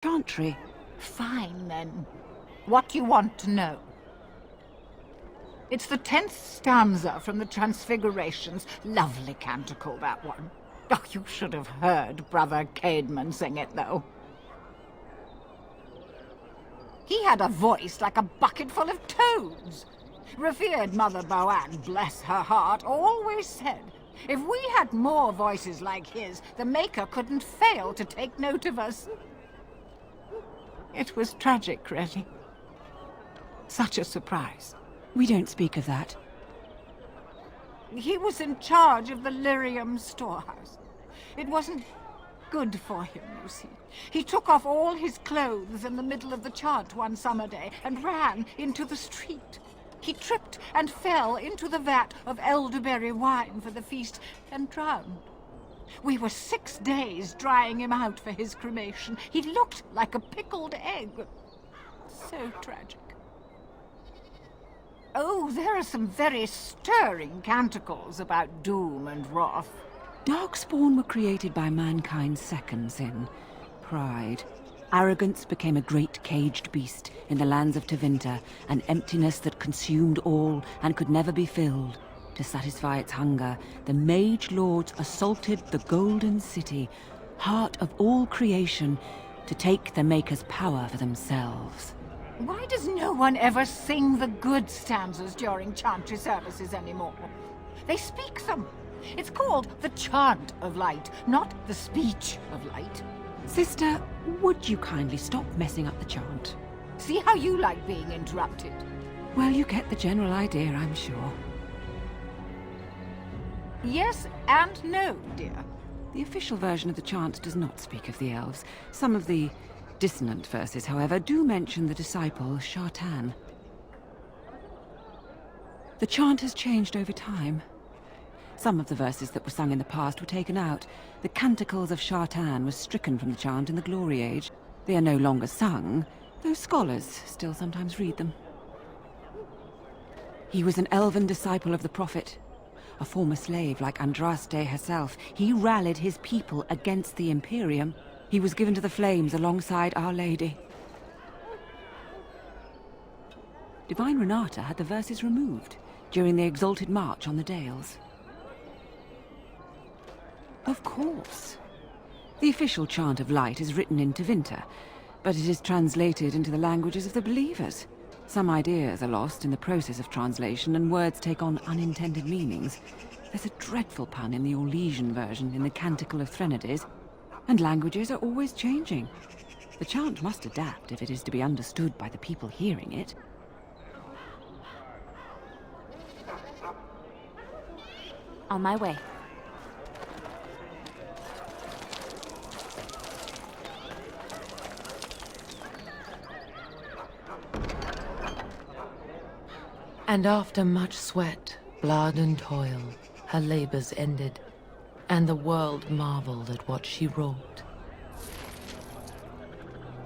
chantry. Fine, then. What do you want to know? It's the 10th stanza from the Transfigurations. Lovely canticle, that one. Oh, you should have heard Brother Caedmon sing it, though. He had a voice like a bucket full of toads. Revered Mother Boann, bless her heart, always said, if we had more voices like his, the Maker couldn't fail to take note of us. It was tragic, really. Such a surprise. We don't speak of that. He was in charge of the lyrium storehouse. It wasn't good for him, you see. He took off all his clothes in the middle of the chant one summer day and ran into the street. He tripped and fell into the vat of elderberry wine for the feast and drowned. We were 6 days drying him out for his cremation. He looked like a pickled egg. So tragic. Oh, there are some very stirring canticles about doom and wrath. Darkspawn were created by mankind's second sin, pride. Arrogance became a great caged beast in the lands of Tevinter, an emptiness that consumed all and could never be filled. To satisfy its hunger, the mage lords assaulted the Golden City, heart of all creation, to take the Maker's power for themselves. Why does no one ever sing the good stanzas during chantry services anymore? They speak them. It's called the chant of light, not the speech of light. Sister, would you kindly stop messing up the chant? See how you like being interrupted. Well, you get the general idea, I'm sure. Yes and no, dear. The official version of the chant does not speak of the elves. Some of the dissonant verses, however, do mention the disciple Shartan. The chant has changed over time. Some of the verses that were sung in the past were taken out. The canticles of Shartan were stricken from the chant in the Glory Age. They are no longer sung, though scholars still sometimes read them. He was an elven disciple of the Prophet. A former slave like Andraste herself, he rallied his people against the Imperium. He was given to the flames alongside Our Lady. Divine Renata had the verses removed during the Exalted March on the Dales. Of course. The official chant of light is written in Tevinter, but it is translated into the languages of the believers. Some ideas are lost in the process of translation, and words take on unintended meanings. There's a dreadful pun in the Orlesian version in the Canticle of Threnodies, and languages are always changing. The chant must adapt if it is to be understood by the people hearing it. On my way. And after much sweat, blood and toil, her labors ended, and the world marveled at what she wrought.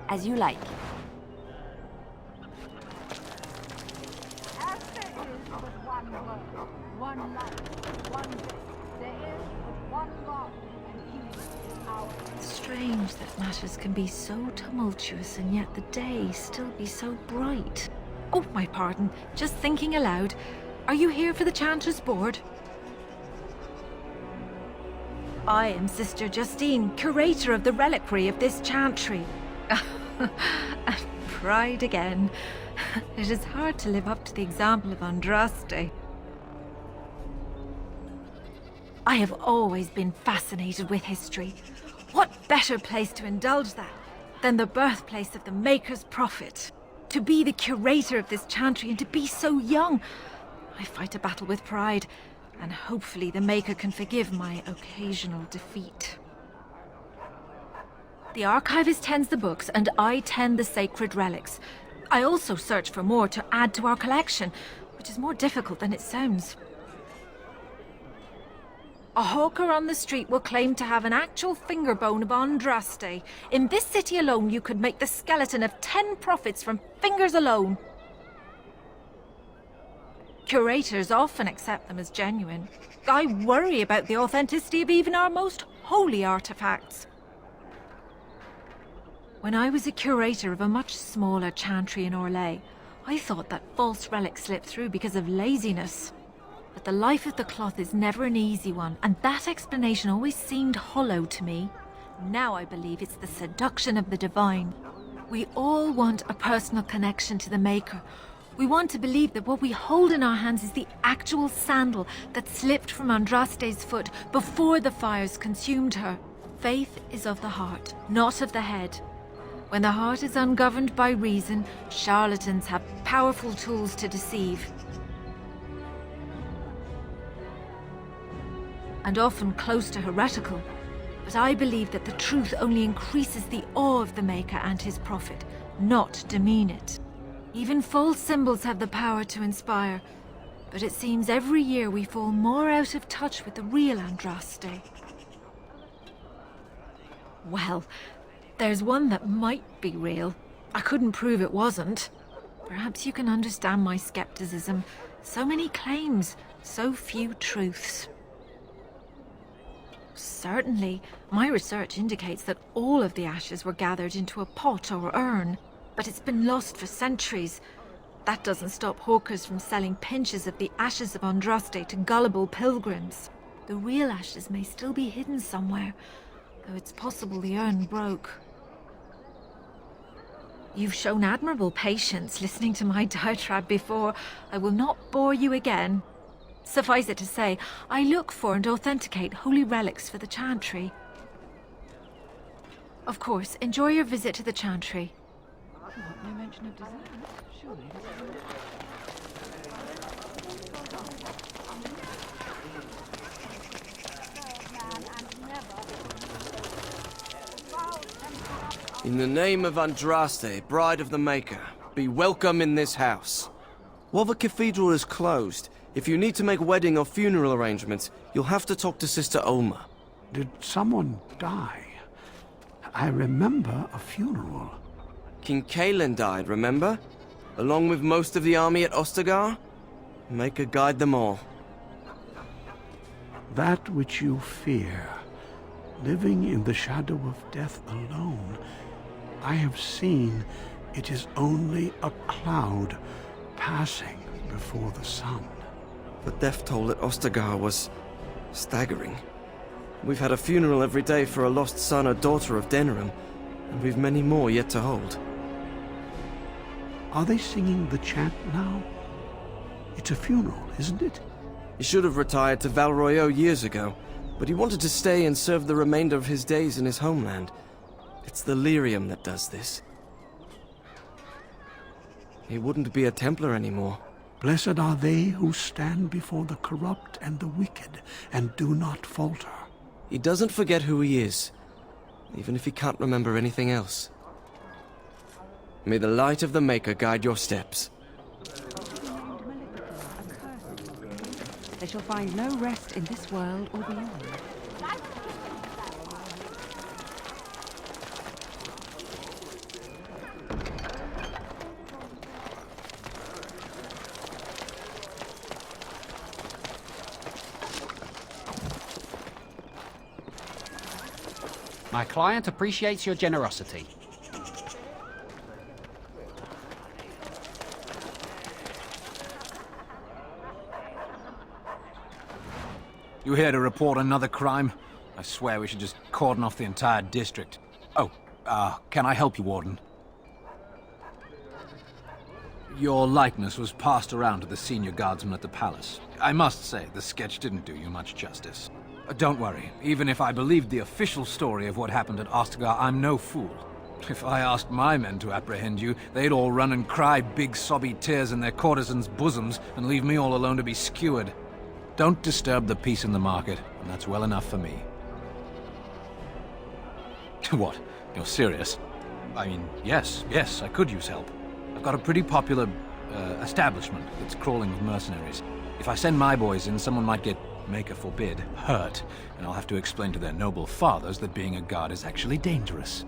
As you like. As there is but one world, one life, one day, there is but one God, and He is our... Strange that matters can be so tumultuous and yet the day still be so bright. Oh, my pardon. Just thinking aloud. Are you here for the Chanter's Board? I am Sister Justine, curator of the reliquary of this chantry. And pride again. It is hard to live up to the example of Andraste. I have always been fascinated with history. What better place to indulge that than the birthplace of the Maker's Prophet? To be the curator of this chantry and to be so young. I fight a battle with pride, and hopefully the Maker can forgive my occasional defeat. The archivist tends the books, and I tend the sacred relics. I also search for more to add to our collection, which is more difficult than it sounds. A hawker on the street will claim to have an actual finger bone of Andraste. In this city alone, you could make the skeleton of 10 prophets from fingers alone. Curators often accept them as genuine. I worry about the authenticity of even our most holy artifacts. When I was a curator of a much smaller chantry in Orlais, I thought that false relics slipped through because of laziness. But the life of the cloth is never an easy one, and that explanation always seemed hollow to me. Now I believe it's the seduction of the divine. We all want a personal connection to the Maker. We want to believe that what we hold in our hands is the actual sandal that slipped from Andraste's foot before the fires consumed her. Faith is of the heart, not of the head. When the heart is ungoverned by reason, charlatans have powerful tools to deceive. And often close to heretical. But I believe that the truth only increases the awe of the Maker and his prophet, not demean it. Even false symbols have the power to inspire, but it seems every year we fall more out of touch with the real Andraste. Well, there's one that might be real. I couldn't prove it wasn't. Perhaps you can understand my skepticism. So many claims, so few truths. Certainly, my research indicates that all of the ashes were gathered into a pot or urn, but it's been lost for centuries. That doesn't stop hawkers from selling pinches of the ashes of Andraste to gullible pilgrims. The real ashes may still be hidden somewhere, though it's possible the urn broke. You've shown admirable patience listening to my diatribe before. I will not bore you again. Suffice it to say, I look for and authenticate holy relics for the chantry. Of course, enjoy your visit to the chantry. No mention of dessert, surely. In the name of Andraste, bride of the Maker, be welcome in this house. While the cathedral is closed, if you need to make wedding or funeral arrangements, you'll have to talk to Sister Olma. Did someone die? I remember a funeral. King Kalen died, remember? Along with most of the army at Ostagar? Maker guide them all. That which you fear, living in the shadow of death alone, I have seen it is only a cloud passing before the sun. The death toll at Ostagar was staggering. We've had a funeral every day for a lost son or daughter of Denerium, and we've many more yet to hold. Are they singing the chant now? It's a funeral, isn't it? He should have retired to Val Royeaux years ago, but he wanted to stay and serve the remainder of his days in his homeland. It's the lyrium that does this. He wouldn't be a Templar anymore. Blessed are they who stand before the corrupt and the wicked, and do not falter. He doesn't forget who he is, even if he can't remember anything else. May the light of the Maker guide your steps. They shall find no rest in this world or beyond. My client appreciates your generosity. You here to report another crime? I swear we should just cordon off the entire district. Oh, can I help you, Warden? Your likeness was passed around to the senior guardsman at the palace. I must say, the sketch didn't do you much justice. Don't worry, even if I believed the official story of what happened at Ostagar, I'm no fool. If I asked my men to apprehend you, they'd all run and cry big sobby tears in their courtesans' bosoms and leave me all alone to be skewered. Don't disturb the peace in the market, and that's well enough for me. What? You're serious? I mean, yes, I could use help. I've got a pretty popular, establishment that's crawling with mercenaries. If I send my boys in, someone might get, Maker forbid, hurt, and I'll have to explain to their noble fathers that being a guard is actually dangerous.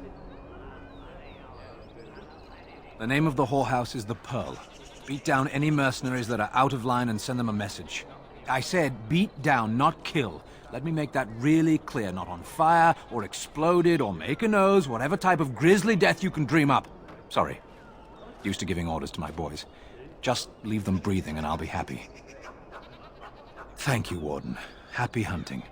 The name of the whorehouse is the Pearl. Beat down any mercenaries that are out of line and send them a message. I said beat down, not kill. Let me make that really clear. Not on fire, or exploded, or make a nose, whatever type of grisly death you can dream up. Sorry. Used to giving orders to my boys. Just leave them breathing and I'll be happy. Thank you, Warden. Happy hunting.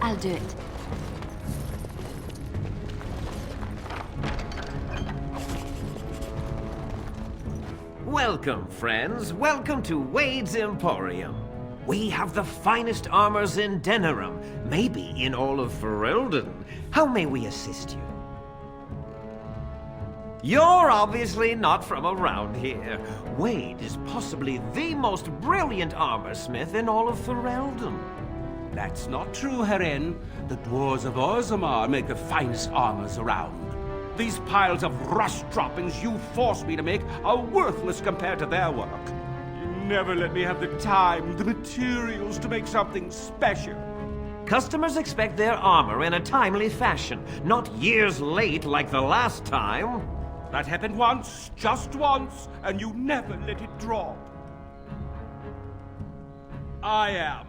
I'll do it. Welcome, friends. Welcome to Wade's Emporium. We have the finest armors in Denerium, maybe in all of Ferelden. How may we assist you? You're obviously not from around here. Wade is possibly the most brilliant armorsmith in all of Ferelden. That's not true, Herin. The dwarves of Orzammar make the finest armors around. These piles of rust droppings you force me to make are worthless compared to their work. You never let me have the time, the materials to make something special. Customers expect their armor in a timely fashion, not years late like the last time. That happened once, just once, and you never let it drop. I am.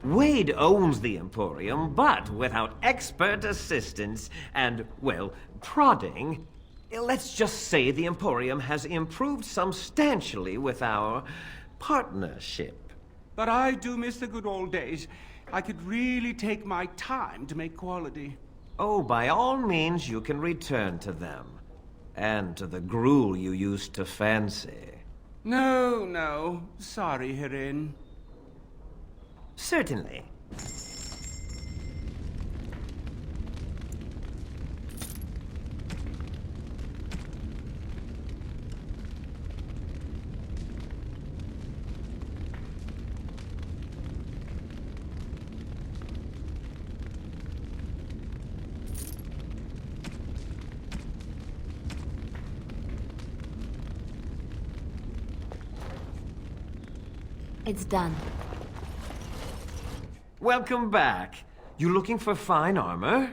Wade owns the Emporium, but without expert assistance and, well, prodding, let's just say the Emporium has improved substantially with our partnership. But I do miss the good old days. I could really take my time to make quality. Oh, by all means, you can return to them. And to the gruel you used to fancy. No. Sorry, Herin. Certainly. It's done. Welcome back. You looking for fine armor?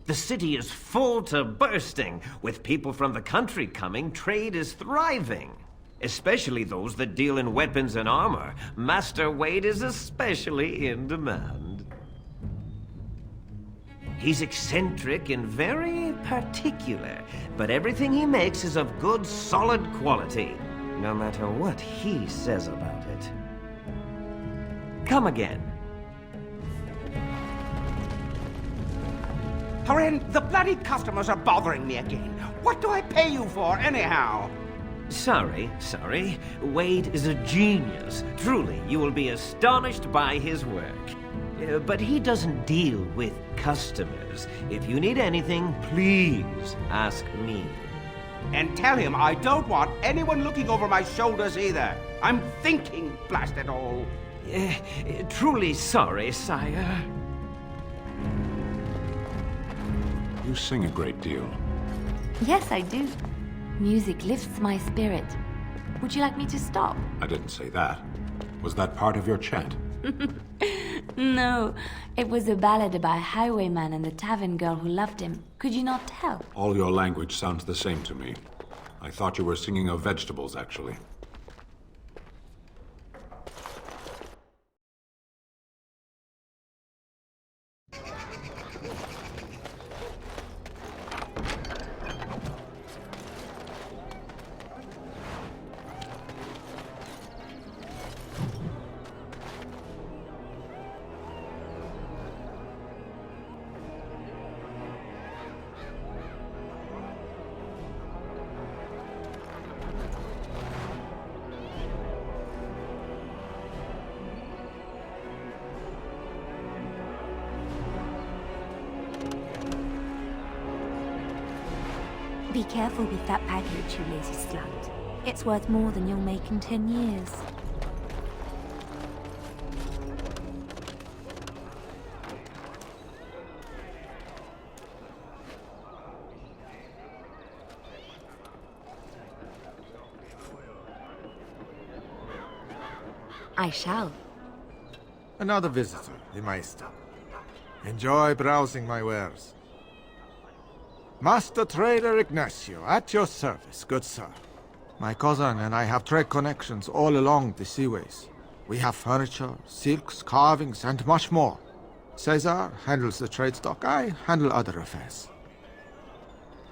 The city is full to bursting. With people from the country coming, trade is thriving. Especially those that deal in weapons and armor. Master Wade is especially in demand. He's eccentric and very particular, but everything he makes is of good, solid quality, no matter what he says about it. Come again. Herin, the bloody customers are bothering me again. What do I pay you for, anyhow? Sorry. Wade is a genius. Truly, you will be astonished by his work. But he doesn't deal with customers. If you need anything, please ask me. And tell him I don't want anyone looking over my shoulders either. I'm thinking, blast it all. Truly sorry, sire. You sing a great deal. Yes, I do. Music lifts my spirit. Would you like me to stop? I didn't say that. Was that part of your chant? No, it was a ballad about a highwayman and the tavern girl who loved him. Could you not tell? All your language sounds the same to me. I thought you were singing of vegetables, actually. Be careful with that package, you lazy slut. It's worth more than you'll make in 10 years. I shall. Another visitor, the Maester. Enjoy browsing my wares. Master Trader Ignacio, at your service, good sir. My cousin and I have trade connections all along the seaways. We have furniture, silks, carvings, and much more. Caesar handles the trade stock, I handle other affairs.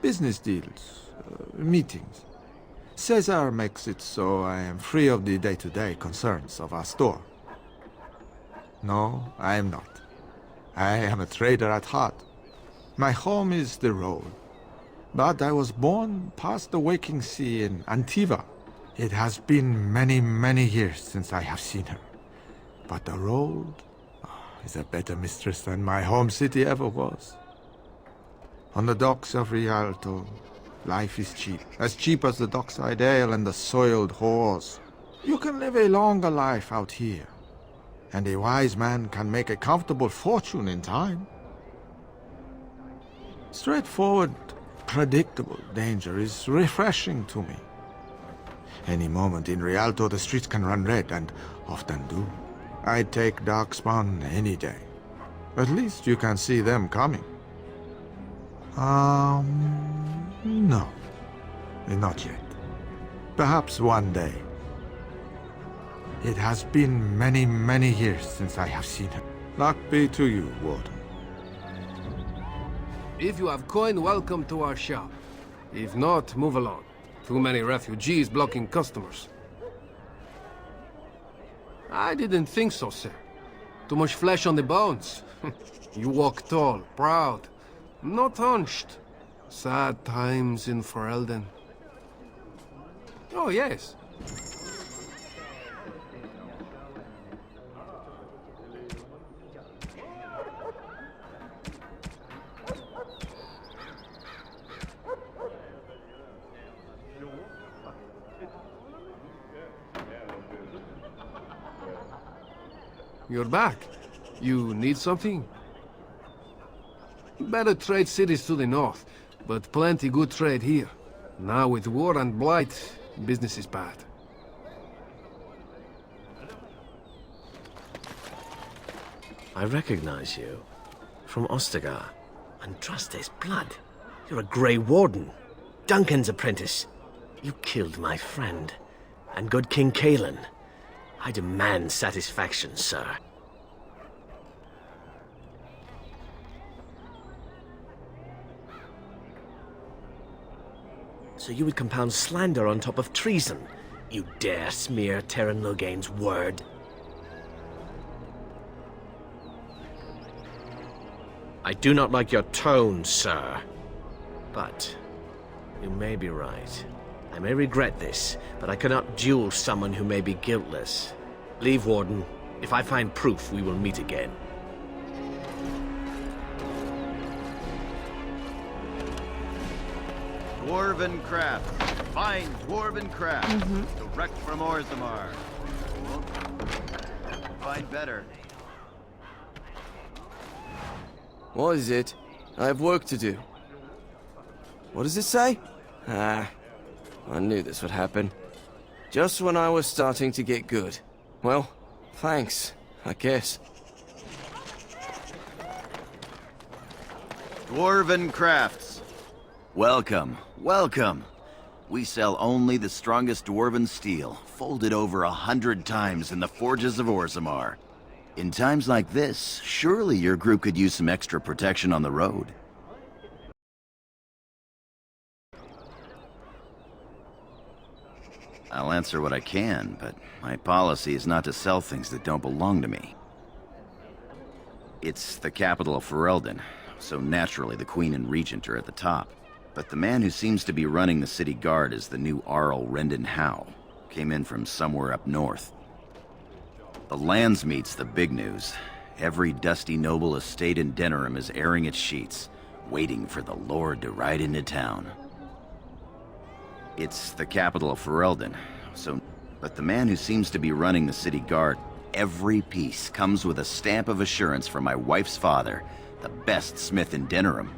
Business deals, meetings. Caesar makes it so I am free of the day-to-day concerns of our store. No, I am not. I am a trader at heart. My home is the road. But I was born past the waking sea in Antiva. It has been many, many years since I have seen her. But the road is a better mistress than my home city ever was. On the docks of Rialto, life is cheap. As cheap as the dockside ale and the soiled whores. You can live a longer life out here. And a wise man can make a comfortable fortune in time. Straightforward, predictable danger is refreshing to me. Any moment in Rialto the streets can run red, and often do. I'd take Darkspawn any day. At least you can see them coming. No. Not yet. Perhaps one day. It has been many, many years since I have seen her. Luck be to you, Warden. If you have coin, welcome to our shop. If not, move along. Too many refugees blocking customers. I didn't think so, sir. Too much flesh on the bones. You walk tall, proud, not hunched. Sad times in Ferelden. Oh, yes. You're back. You need something? Better trade cities to the north, but plenty good trade here. Now with war and blight, business is bad. I recognize you. From Ostagar. Andraste's blood. You're a Grey Warden. Duncan's apprentice. You killed my friend. And good King Cailan. I demand satisfaction, sir. So you would compound slander on top of treason? You dare smear Terran Loghain's word? I do not like your tone, sir. But you may be right. I may regret this, but I cannot duel someone who may be guiltless. Leave, Warden. If I find proof, we will meet again. Dwarven craft. Fine dwarven craft. Direct from Orzammar. Find better. What is it? I have work to do. What does it say? I knew this would happen. Just when I was starting to get good. Well, thanks, I guess. Dwarven crafts. Welcome, welcome. We sell only the strongest dwarven steel, folded over 100 times in the forges of Orzammar. In times like this, surely your group could use some extra protection on the road. I'll answer what I can, but my policy is not to sell things that don't belong to me. It's the capital of Ferelden, so naturally the Queen and Regent are at the top. But the man who seems to be running the city guard is the new Arl Rendon Howe. Came in from somewhere up north. The Landsmeet's the big news. Every dusty noble estate in Dennerham is airing its sheets, waiting for the Lord to ride into town. It's the capital of Ferelden, but the man who seems to be running the city guard, every piece comes with a stamp of assurance from my wife's father, the best smith in Dennerham.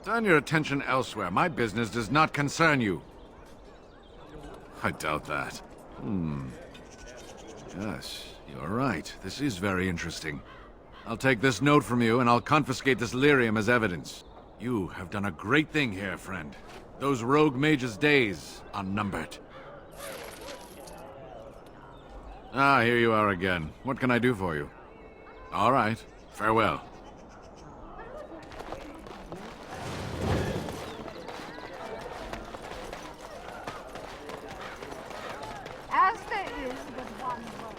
Turn your attention elsewhere. My business does not concern you. I doubt that. Yes, you're right. This is very interesting. I'll take this note from you, and I'll confiscate this lyrium as evidence. You have done a great thing here, friend. Those rogue mages' days are numbered. Ah, here you are again. What can I do for you? All right. Farewell. As there is but one world.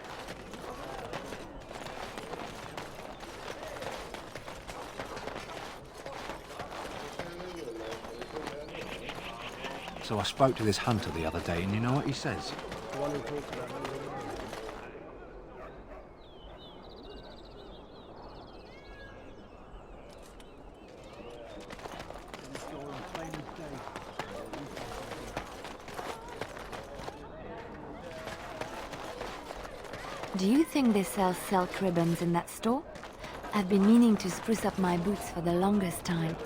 So I spoke to this hunter the other day, and you know what he says? Do you think they sell silk ribbons in that store? I've been meaning to spruce up my boots for the longest time.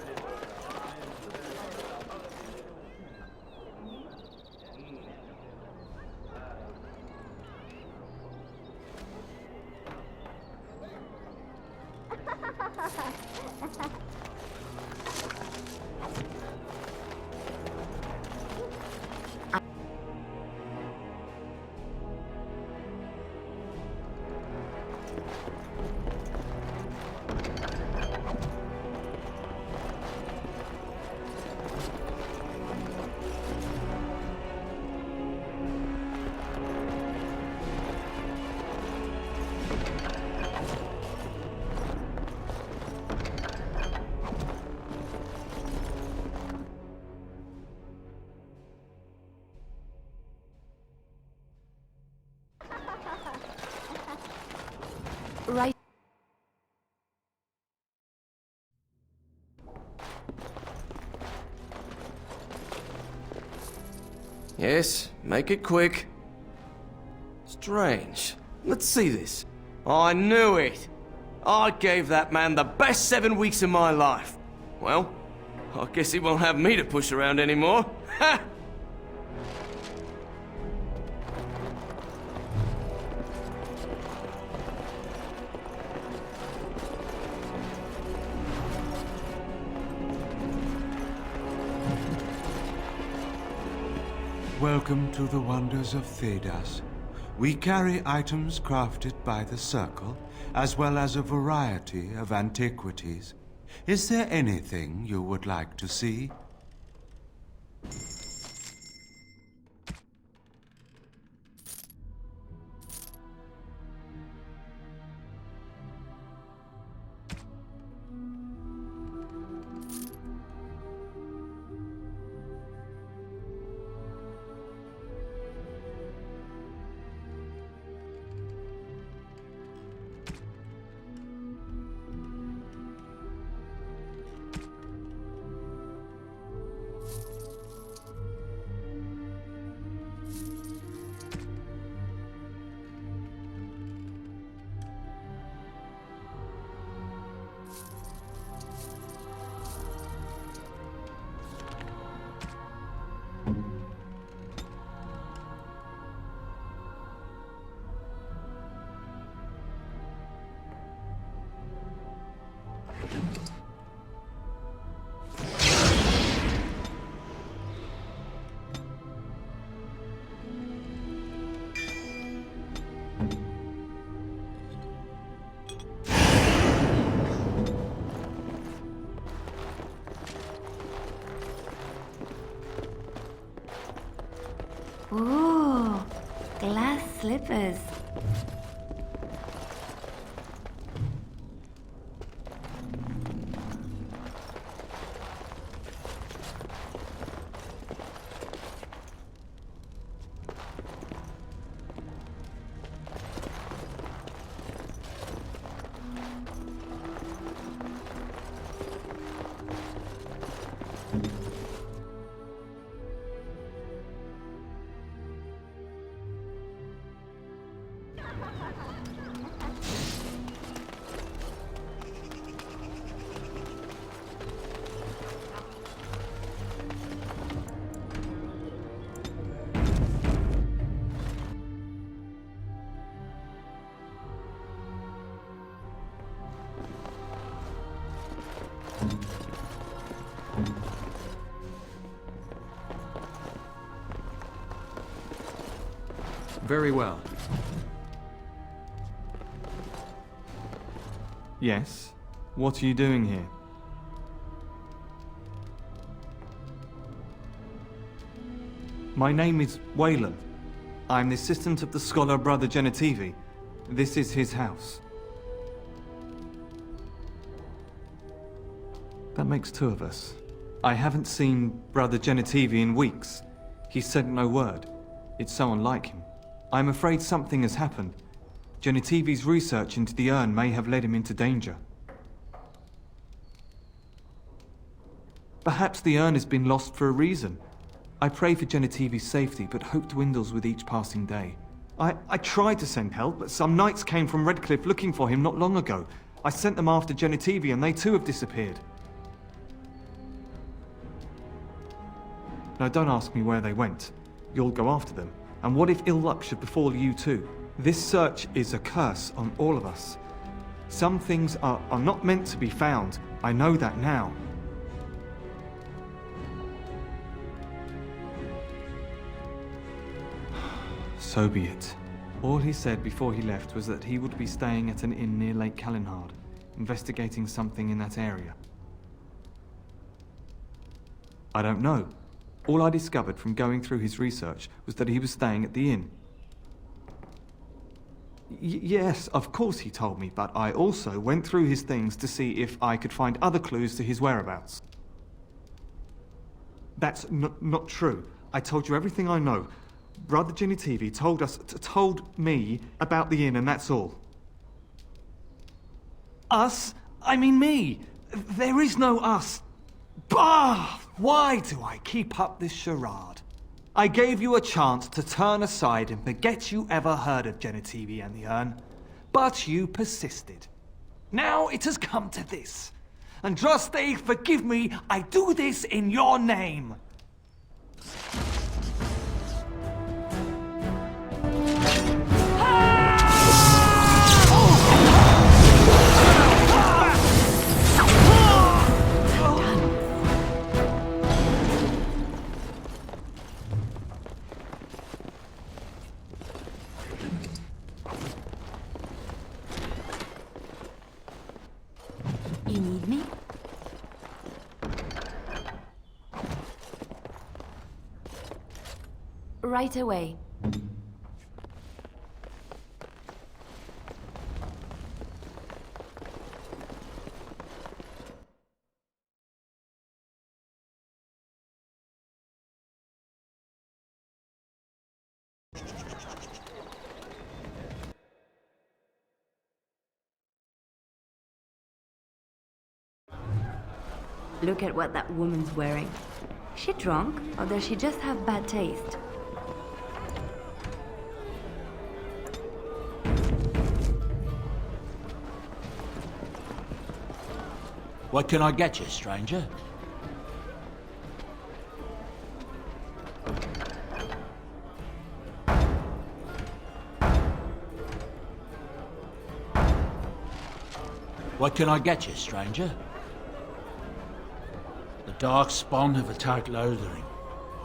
Right. Yes, make it quick. Strange. Let's see this. I knew it! I gave that man the best 7 weeks of my life. Well, I guess he won't have me to push around anymore. Ha! Welcome to the wonders of Thedas. We carry items crafted by the Circle, as well as a variety of antiquities. Is there anything you would like to see? Ooh, glass slippers. Very well. Yes? What are you doing here? My name is Wayland. I'm the assistant of the scholar Brother Genetivi. This is his house. That makes two of us. I haven't seen Brother Genetivi in weeks. He sent no word. It's so unlike him. I'm afraid something has happened. Genetivi's research into the urn may have led him into danger. Perhaps the urn has been lost for a reason. I pray for Genetivi's safety, but hope dwindles with each passing day. I tried to send help, but some knights came from Redcliffe looking for him not long ago. I sent them after Genetivi, and they too have disappeared. Now don't ask me where they went. You'll go after them. And what if ill luck should befall you too? This search is a curse on all of us. Some things are not meant to be found. I know that now. So be it. All he said before he left was that he would be staying at an inn near Lake Callinhard, investigating something in that area. I don't know. All I discovered from going through his research was that he was staying at the inn. Yes, of course he told me, but I also went through his things to see if I could find other clues to his whereabouts. That's not true. I told you everything I know. Brother Genetivi told me about the inn, and that's all. Us? I mean me. There is no us. Bah! Why do I keep up this charade? I gave you a chance to turn aside and forget you ever heard of Genetivi and the urn, but you persisted. Now it has come to this. Andraste, forgive me, I do this in your name. You need me? Right away. Look at what that woman's wearing. Is she drunk, or does she just have bad taste? What can I get you, stranger? What can I get you, stranger? The dark spawn have attacked Lothering.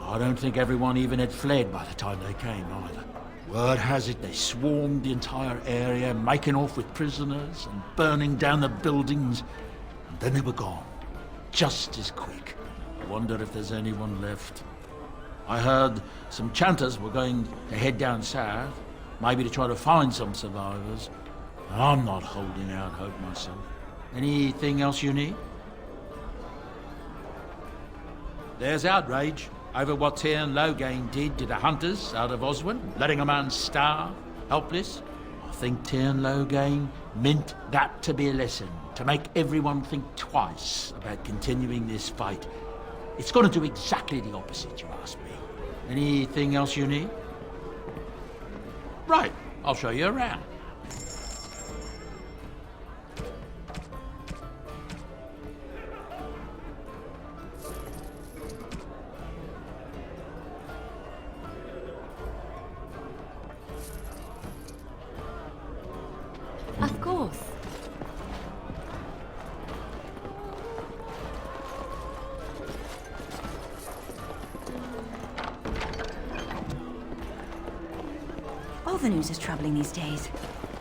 I don't think everyone even had fled by the time they came, either. Word has it they swarmed the entire area, making off with prisoners and burning down the buildings. And then they were gone. Just as quick. I wonder if there's anyone left. I heard some chanters were going to head down south, maybe to try to find some survivors. I'm not holding out hope myself. Anything else you need? There's outrage over what Tyrn Loghain did to the hunters out of Oswin, letting a man starve, helpless. I think Tyrn Loghain meant that to be a lesson, to make everyone think twice about continuing this fight. It's going to do exactly the opposite, you ask me. Anything else you need? Right, I'll show you around. Of course. all the news is troubling these days.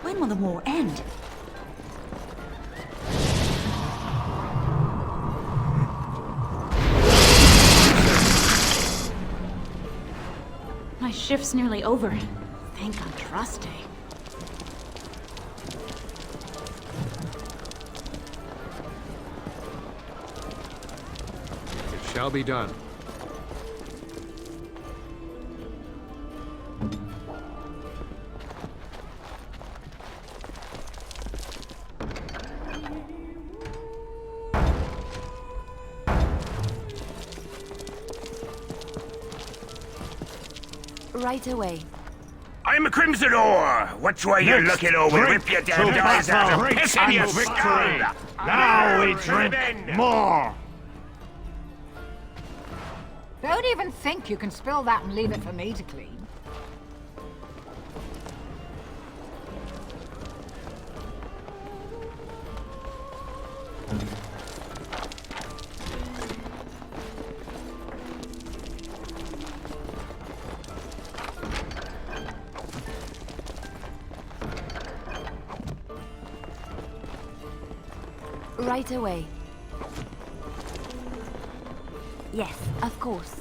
When will the war end? My shift's nearly over. Thank Andraste. It shall be done. Right away. I'm a Crimson Ore! Which way you looking over? Rip your dead eyes out and piss in your skull! Now we drink more! Don't even think you can spill that and leave it for me to clean. Right away. Yes, of course.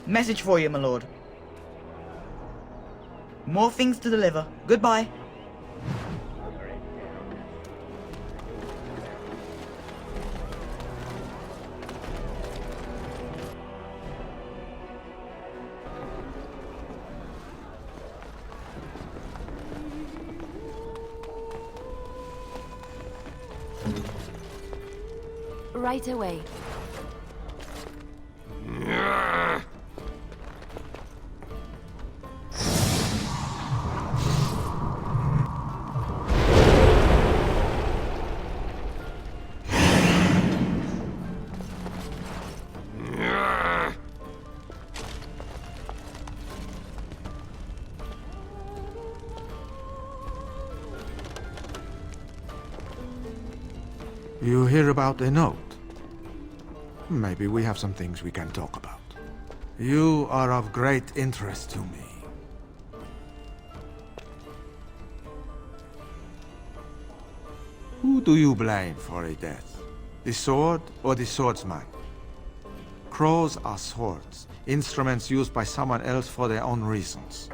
Message for you, my lord. More things to deliver. Goodbye. Right away. You hear about a note? Maybe we have some things we can talk about. You are of great interest to me. Who do you blame for a death? The sword or the swordsman? Crows are swords, instruments used by someone else for their own reasons.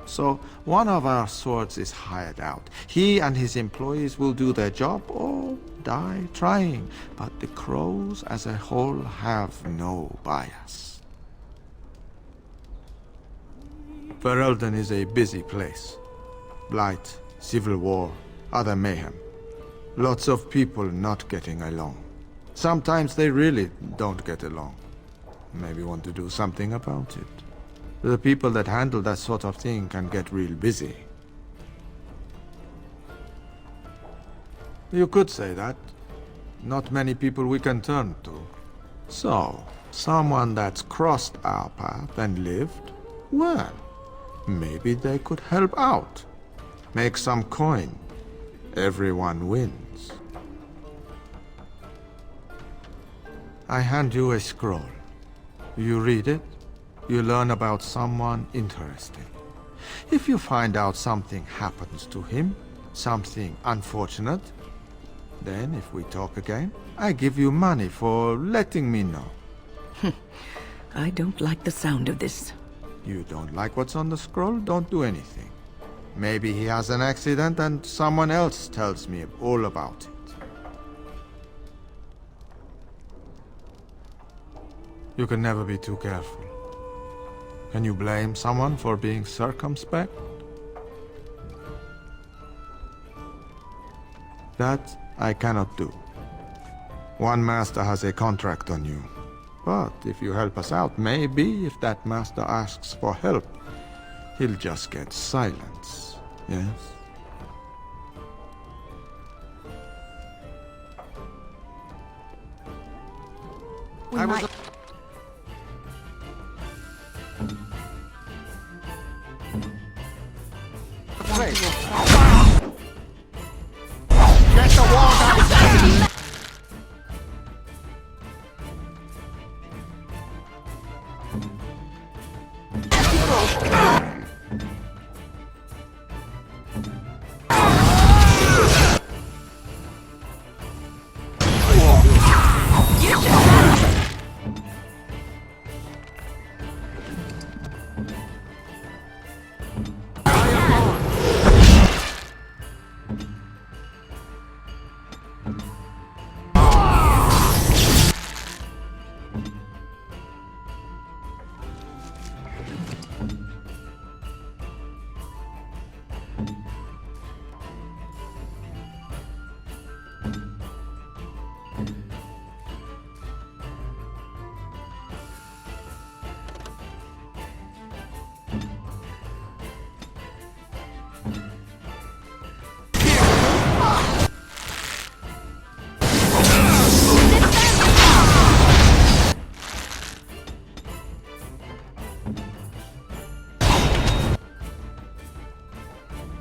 So, one of our swords is hired out. He and his employees will do their job or die trying, but the crows as a whole have no bias. Ferelden is a busy place. Blight, civil war, other mayhem. Lots of people not getting along. Sometimes they really don't get along. Maybe want to do something about it. The people that handle that sort of thing can get real busy. You could say that. Not many people we can turn to. So, someone that's crossed our path and lived, well, maybe they could help out. Make some coin. Everyone wins. I hand you a scroll. You read it, you learn about someone interesting. If you find out something happens to him, something unfortunate, then if we talk again, I give you money for letting me know. I don't like the sound of this. You don't like what's on the scroll? Don't do anything. Maybe he has an accident and someone else tells me all about it. You can never be too careful. Can you blame someone for being circumspect? That I cannot do. One master has a contract on you. But if you help us out, maybe if that master asks for help, he'll just get silence, yes? We might... Get the wall down!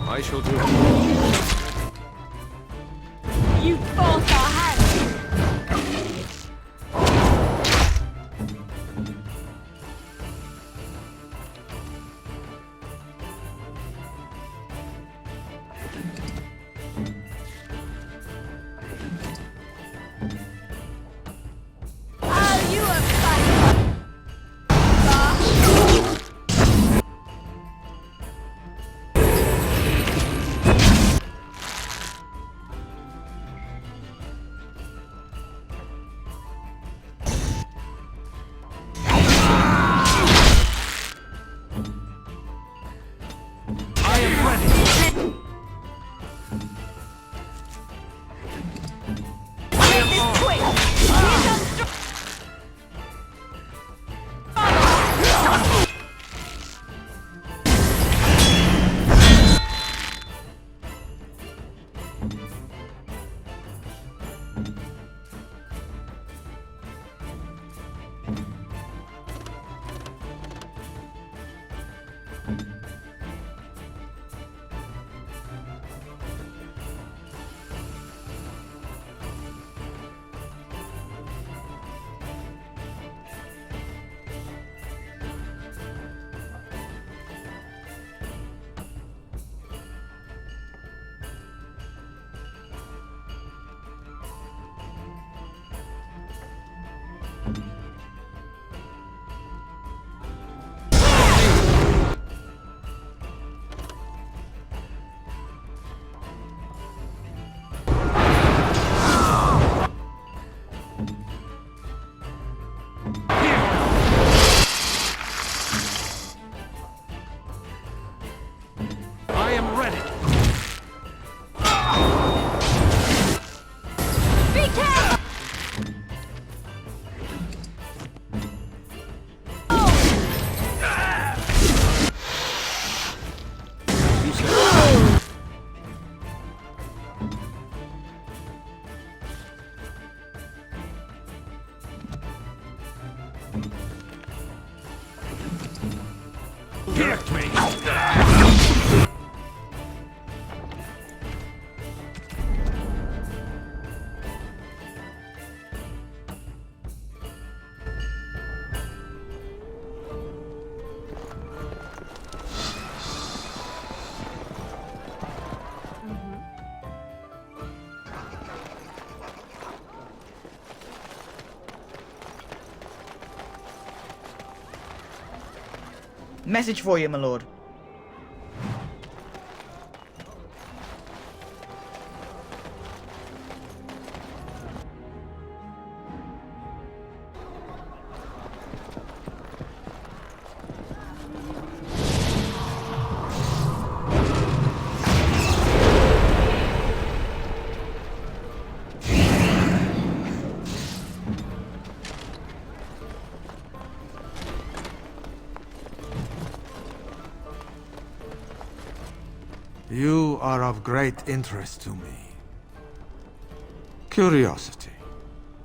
I shall do. You forced our hand! Are you a fighter? Get me! Message for you, my lord. You are of great interest to me. Curiosity.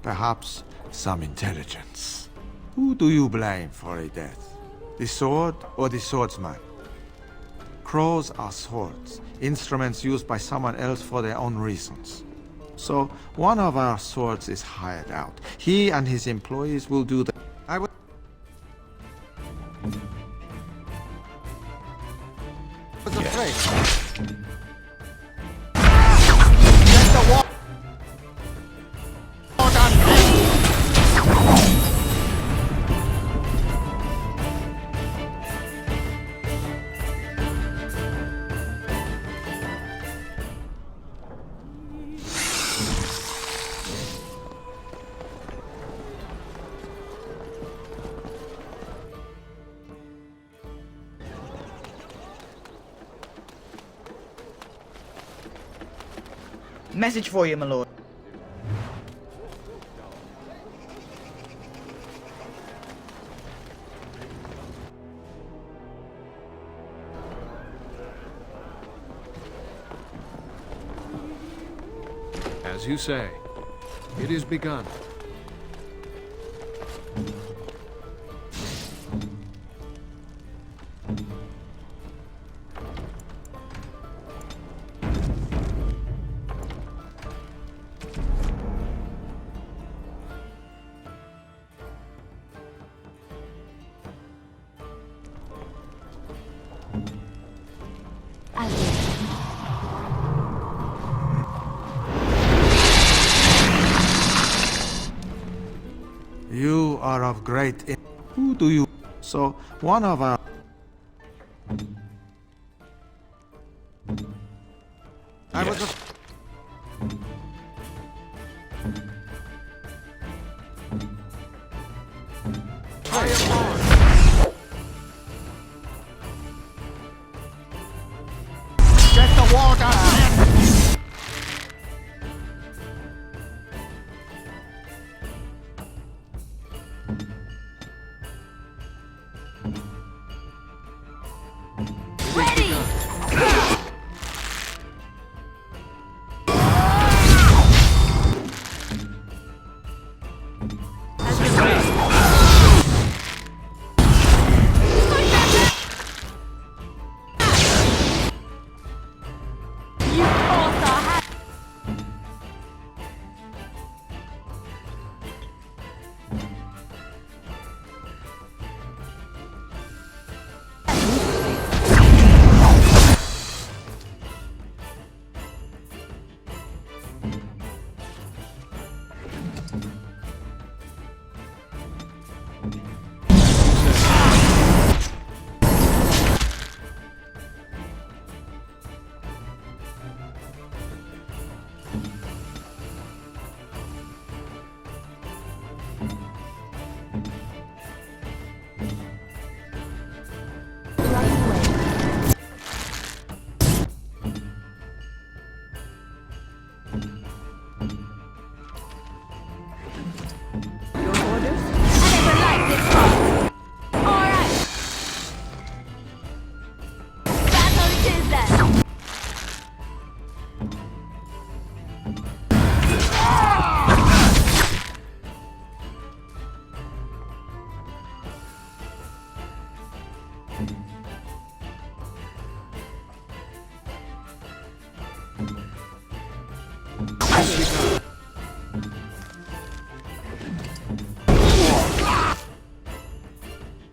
Perhaps some intelligence. Who do you blame for a death? The sword or the swordsman? Crows are swords, instruments used by someone else for their own reasons. So, one of our swords is hired out. He and his employees will do the... I was afraid. Message for you, my lord. As you say, it is begun. You are of great... Who do you... So, one of our... I was Get the water!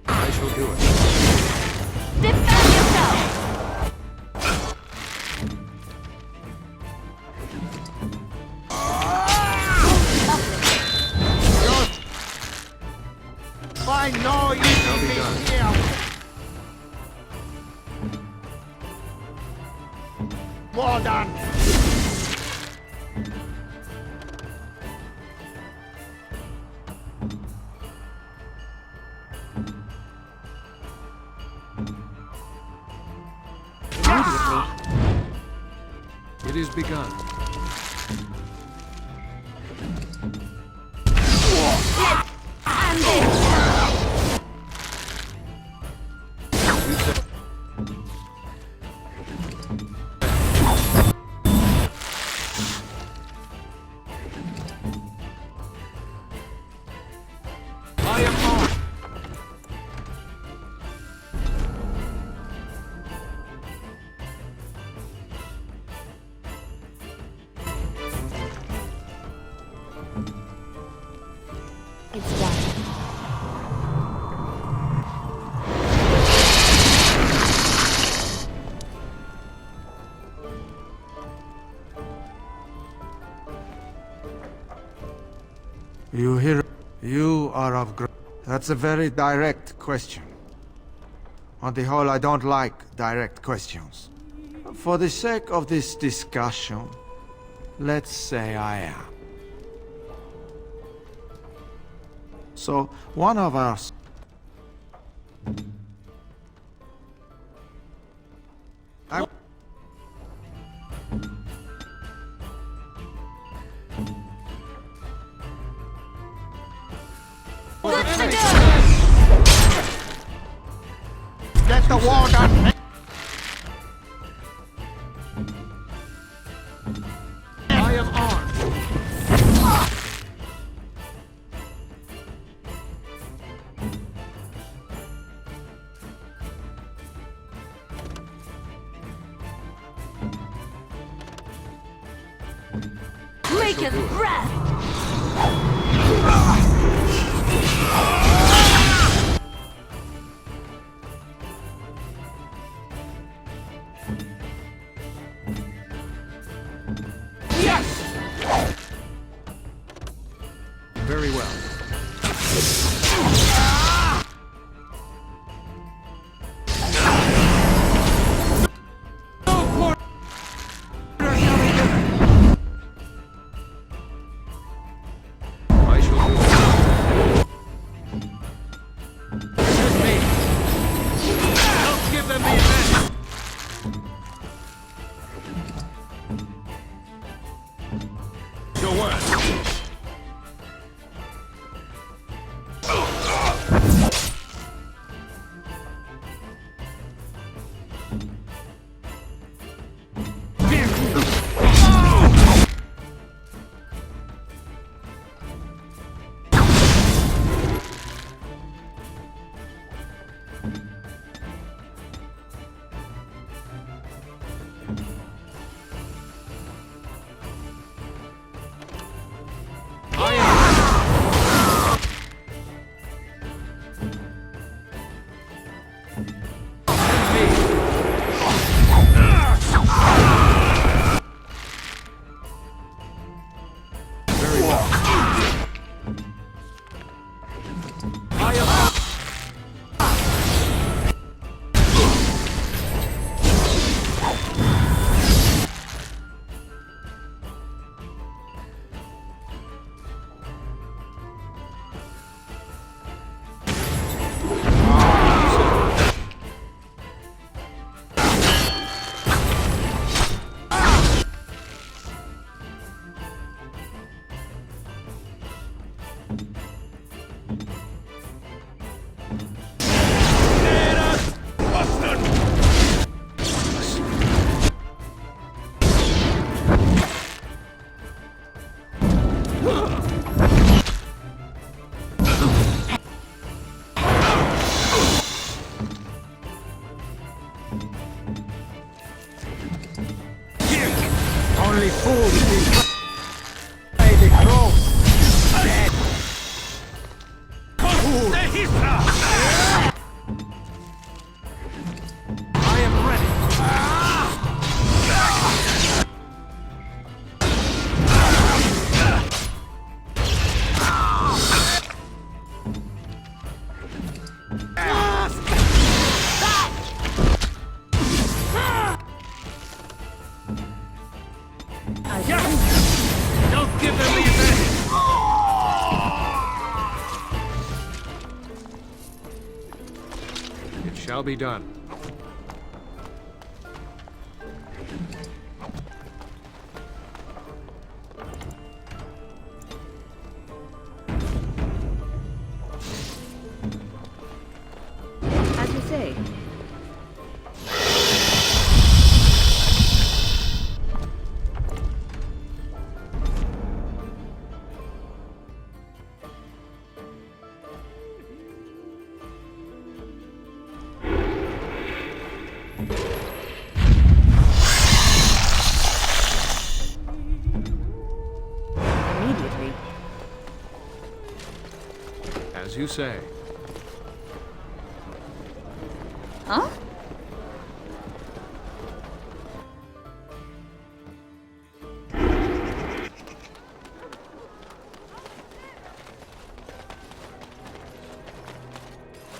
I shall do it. Defend yourself! By no, you Shall be done. here! all done. It is begun. I am on. It's done. You hear? You are of great... That's a very direct question. On the whole, I don't like direct questions. For the sake of this discussion, let's say I am. So, one of us... Get the wall done. I am armed. Make his breath! Very well. I shall do it. This is me. Help give them the advantage. Your word. Only fools play the crow. Dead. I am ready. Shall be done. As you say. Immediately. As you say. Huh?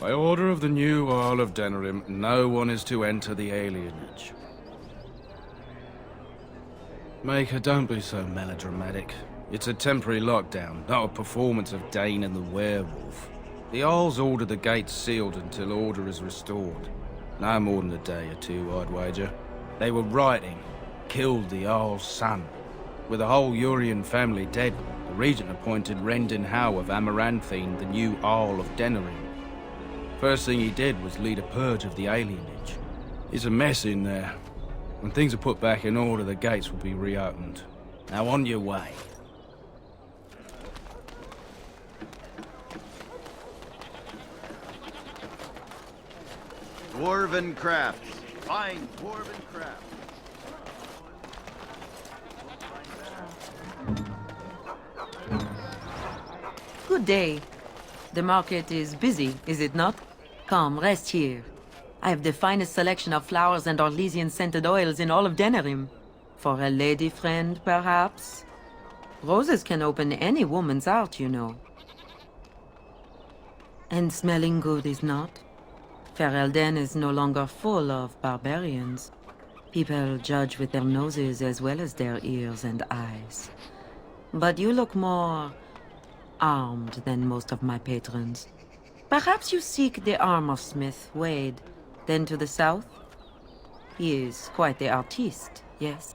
By order of the new Earl of Dennerim, no one is to enter the alienage. Maker, don't be so melodramatic. It's a temporary lockdown, not a performance of Dane and the werewolf. The Jarl's ordered the gates sealed until order is restored. No more than a day or two, I'd wager. They were rioting, killed the Jarl's son. With the whole Urian family dead, the regent appointed Rendon Howe of Amaranthine the new Jarl of Dennerim. First thing he did was lead a purge of the alienage. It's a mess in there. When things are put back in order, the gates will be reopened. Now on your way. Dwarven crafts. Fine dwarven crafts. Good day. The market is busy, is it not? Come, rest here. I have the finest selection of flowers and Orlesian-scented oils in all of Dennerim. For a lady friend, perhaps? Roses can open any woman's heart, you know. And smelling good, is not? Ferelden is no longer full of barbarians. People judge with their noses as well as their ears and eyes. But you look more armed than most of my patrons. Perhaps you seek the armor-smith, Wade. Then to the south? He is quite the artiste, yes?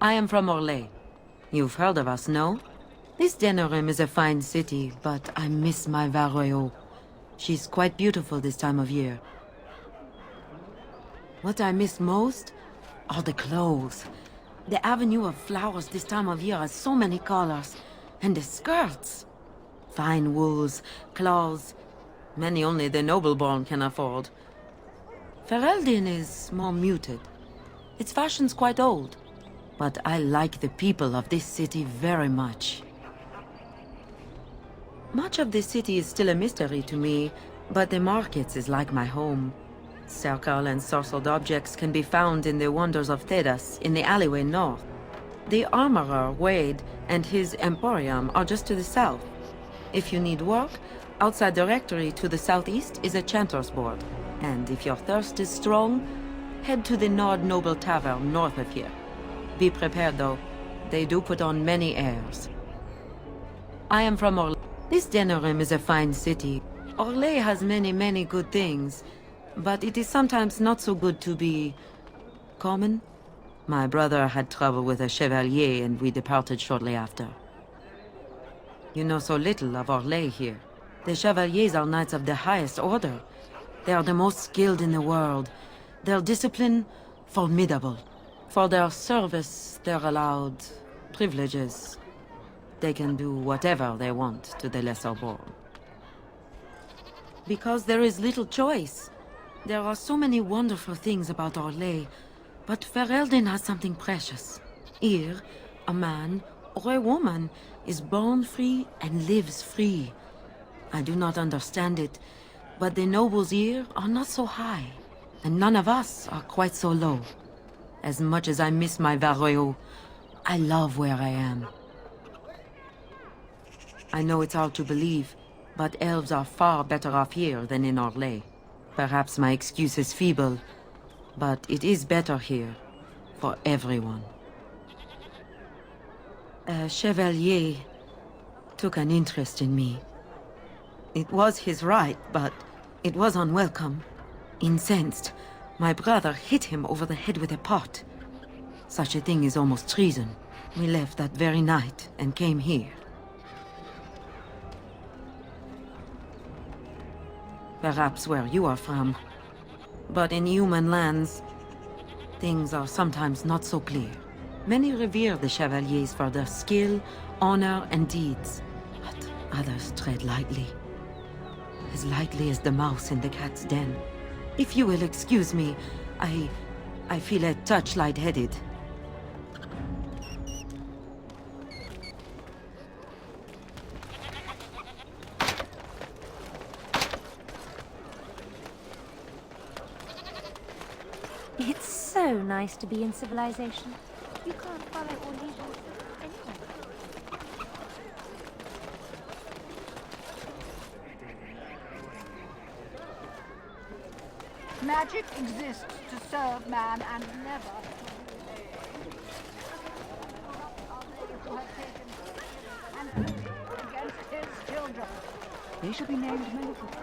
I am from Orlais. You've heard of us, no? This Dennerim is a fine city, but I miss my Varoyo. She's quite beautiful this time of year. What I miss most are the clothes. The avenue of flowers this time of year has so many colors. And the skirts. Fine wools, cloths, many only the noble-born can afford. Ferelden is more muted. Its fashion's quite old. But I like the people of this city very much. Much of this city is still a mystery to me, but the markets is like my home. Circle and sorcered objects can be found in the wonders of Thedas, in the alleyway north. The armorer, Wade, and his emporium are just to the south. If you need work, outside the rectory to the southeast is a chanter's board. And if your thirst is strong, head to the Nord Noble Tavern north of here. Be prepared, though. They do put on many airs. I am from Orlais. This Dennerim is a fine city. Orlais has many good things, but it is sometimes not so good to be common. My brother had trouble with a chevalier and we departed shortly after. You know so little of Orlais here. The chevaliers are knights of the highest order. They are the most skilled in the world. Their discipline, formidable. For their service, they're allowed privileges. They can do whatever they want to the lesser born. Because there is little choice. There are so many wonderful things about Orlais, but Ferelden has something precious. Here, a man or a woman is born free and lives free. I do not understand it, but the nobles here are not so high, and none of us are quite so low. As much as I miss my Varoyo, I love where I am. I know it's hard to believe, but elves are far better off here than in Orlais. Perhaps my excuse is feeble, but it is better here, for everyone. A chevalier took an interest in me. It was his right, but it was unwelcome. Incensed, my brother hit him over the head with a pot. Such a thing is almost treason. We left that very night and came here. Perhaps where you are from. But in human lands, things are sometimes not so clear. Many revere the Chevaliers for their skill, honor, and deeds. But others tread lightly. As lightly as the mouse in the cat's den. If you will excuse me, I feel a touch lightheaded. It's so nice to be in civilization. You can't follow or lead anywhere. Magic exists to serve man and never to have taken and against his children. They should be named Maleficent.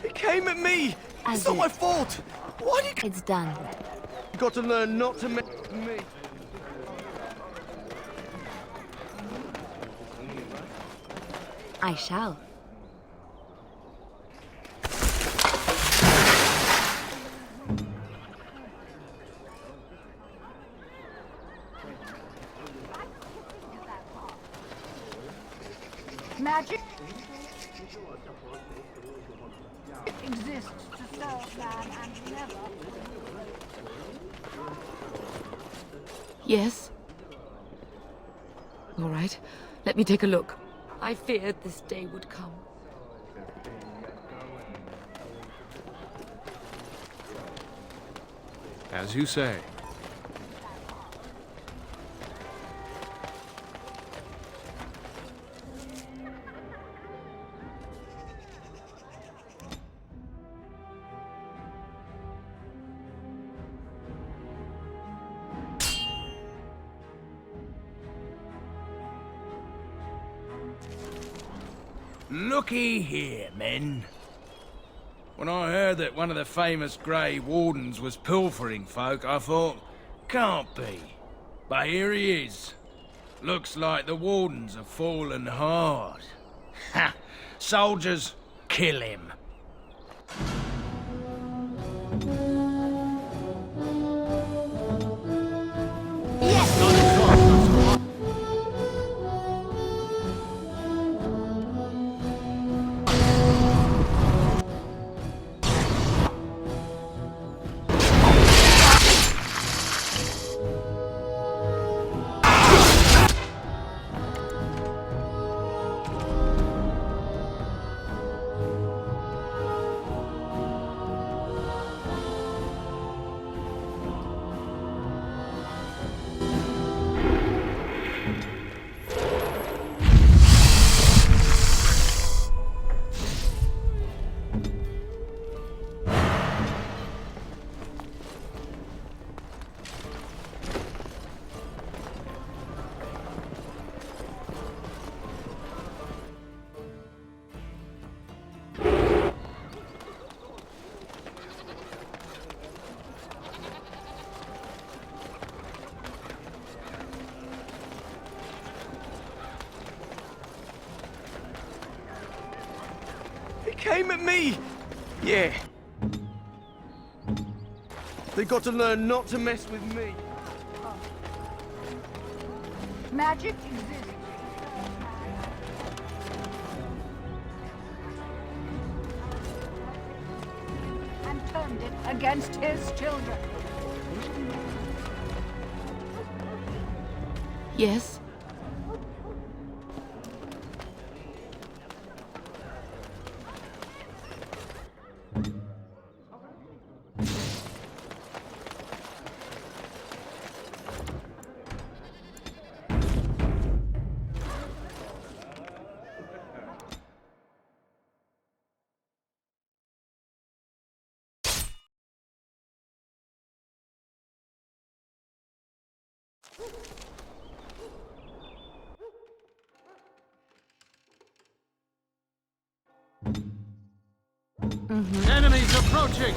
He came at me! It's not my fault! Why did you... It's done. Got to learn not to mess with me. I shall. Magic exists to serve man and never. Yes? All right, let me take a look. I feared this day would come. As you say. Looky here, men. When I heard that one of the famous Grey Wardens was pilfering folk, I thought, can't be. But here he is. Looks like the Wardens have fallen hard. Ha! Soldiers, kill him. Came at me! Yeah. They got to learn not to mess with me. Magic exists. And turned it against his children. Yes? Enemies approaching!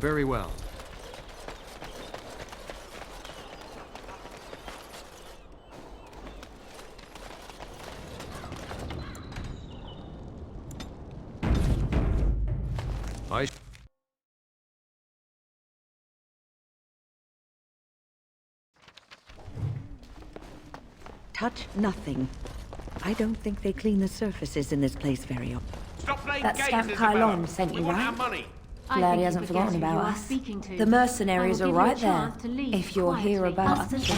Very well. I... Touch nothing. I don't think they clean the surfaces in this place very often. Stop playing That games, scamp Isabella. Kylon sent We you, want right? our money. Glad he hasn't forgotten about us. The mercenaries are right there, if you're here about us.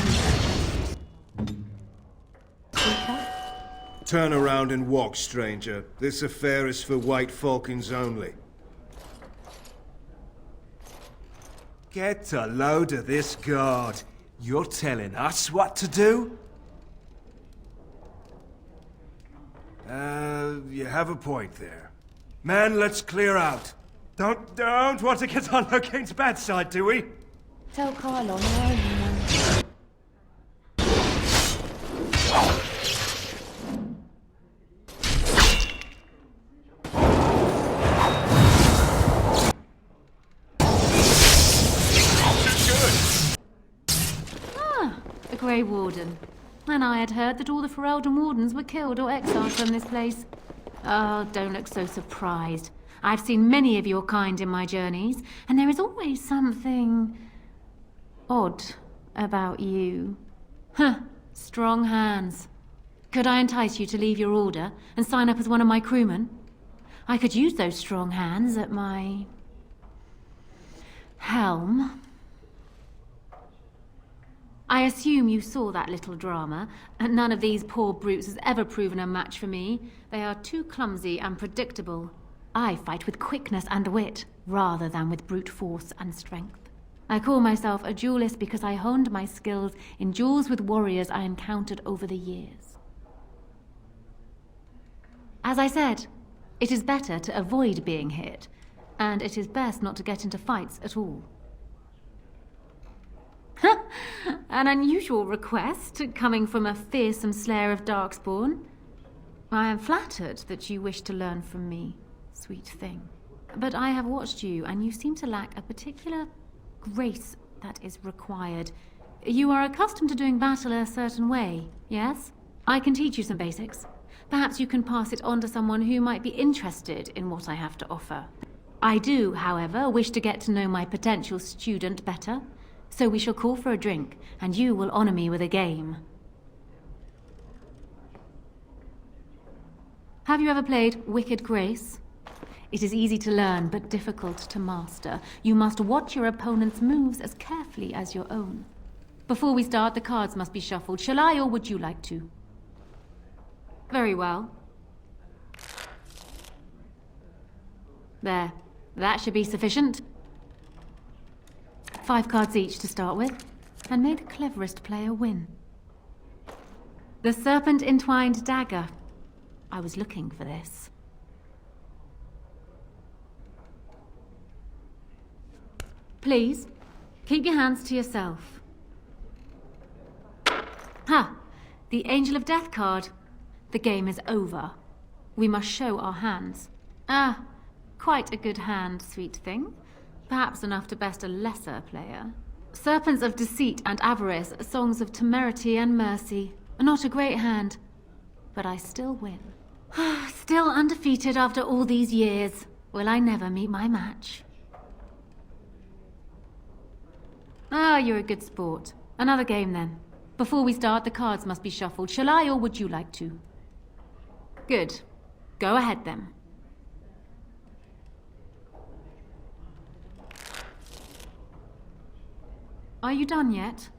Turn around and walk, stranger. This affair is for White Falcons only. Get a load of this guard. You're telling us what to do? You have a point there. Man, let's clear out. Don't want to get on Locane's bad side, do we? Tell Kylon where you The Grey Warden. And I had heard that all the Ferelden Wardens were killed or exiled from this place. Oh, don't look so surprised. I've seen many of your kind in my journeys, and there is always something odd about you. Huh, strong hands. Could I entice you to leave your order and sign up as one of my crewmen? I could use those strong hands at my helm. I assume you saw that little drama, and none of these poor brutes has ever proven a match for me. They are too clumsy and predictable. I fight with quickness and wit, rather than with brute force and strength. I call myself a duelist because I honed my skills in duels with warriors I encountered over the years. As I said, it is better to avoid being hit, and it is best not to get into fights at all. An unusual request, coming from a fearsome slayer of Darkspawn. I am flattered that you wish to learn from me, sweet thing. But I have watched you, and you seem to lack a particular grace that is required. You are accustomed to doing battle a certain way, yes? I can teach you some basics. Perhaps you can pass it on to someone who might be interested in what I have to offer. I do, however, wish to get to know my potential student better, so we shall call for a drink, and you will honor me with a game. Have you ever played Wicked Grace? It is easy to learn, but difficult to master. You must watch your opponent's moves as carefully as your own. Before we start, the cards must be shuffled. Shall I, or would you like to? Very well. There. That should be sufficient. 5 cards each to start with, and may the cleverest player win. The serpent-entwined dagger. I was looking for this. Please, keep your hands to yourself. Ha! The Angel of Death card. The game is over. We must show our hands. Ah, quite a good hand, sweet thing. Perhaps enough to best a lesser player. Serpents of Deceit and Avarice, Songs of Temerity and Mercy. Not a great hand, but I still win. Still undefeated after all these years. Will I never meet my match? Ah, you're a good sport. Another game then. Before we start, the cards must be shuffled. Shall I, or would you like to? Good. Go ahead then. Are you done yet?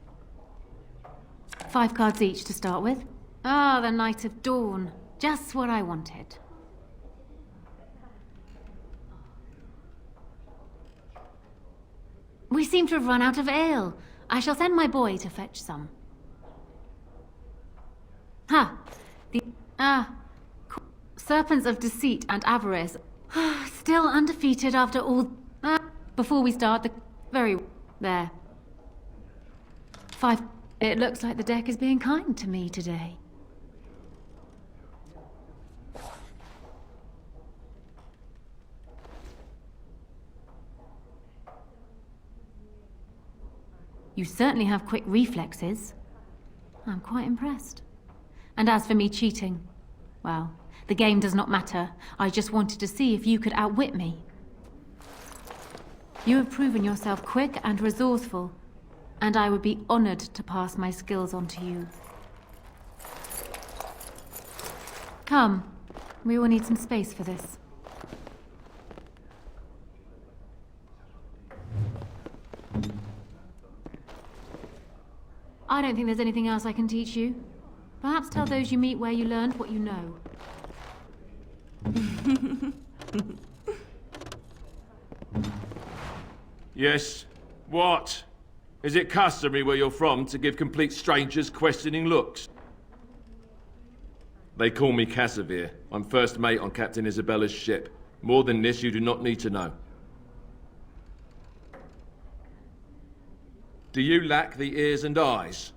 5 cards each to start with. Ah, the Knight of Dawn. Just what I wanted. We seem to have run out of ale. I shall send my boy to fetch some. Ha! Serpents of Deceit and Avarice. Still undefeated after all... Before we start, There. 5... It looks like the deck is being kind to me today. You certainly have quick reflexes. I'm quite impressed. And as for me cheating, well, the game does not matter. I just wanted to see if you could outwit me. You have proven yourself quick and resourceful, and I would be honored to pass my skills on to you. Come, we will need some space for this. I don't think there's anything else I can teach you. Perhaps tell those you meet where you learned what you know. Yes? What? Is it customary where you're from to give complete strangers questioning looks? They call me Casimir. I'm first mate on Captain Isabella's ship. More than this, you do not need to know. Do you lack the ears and eyes?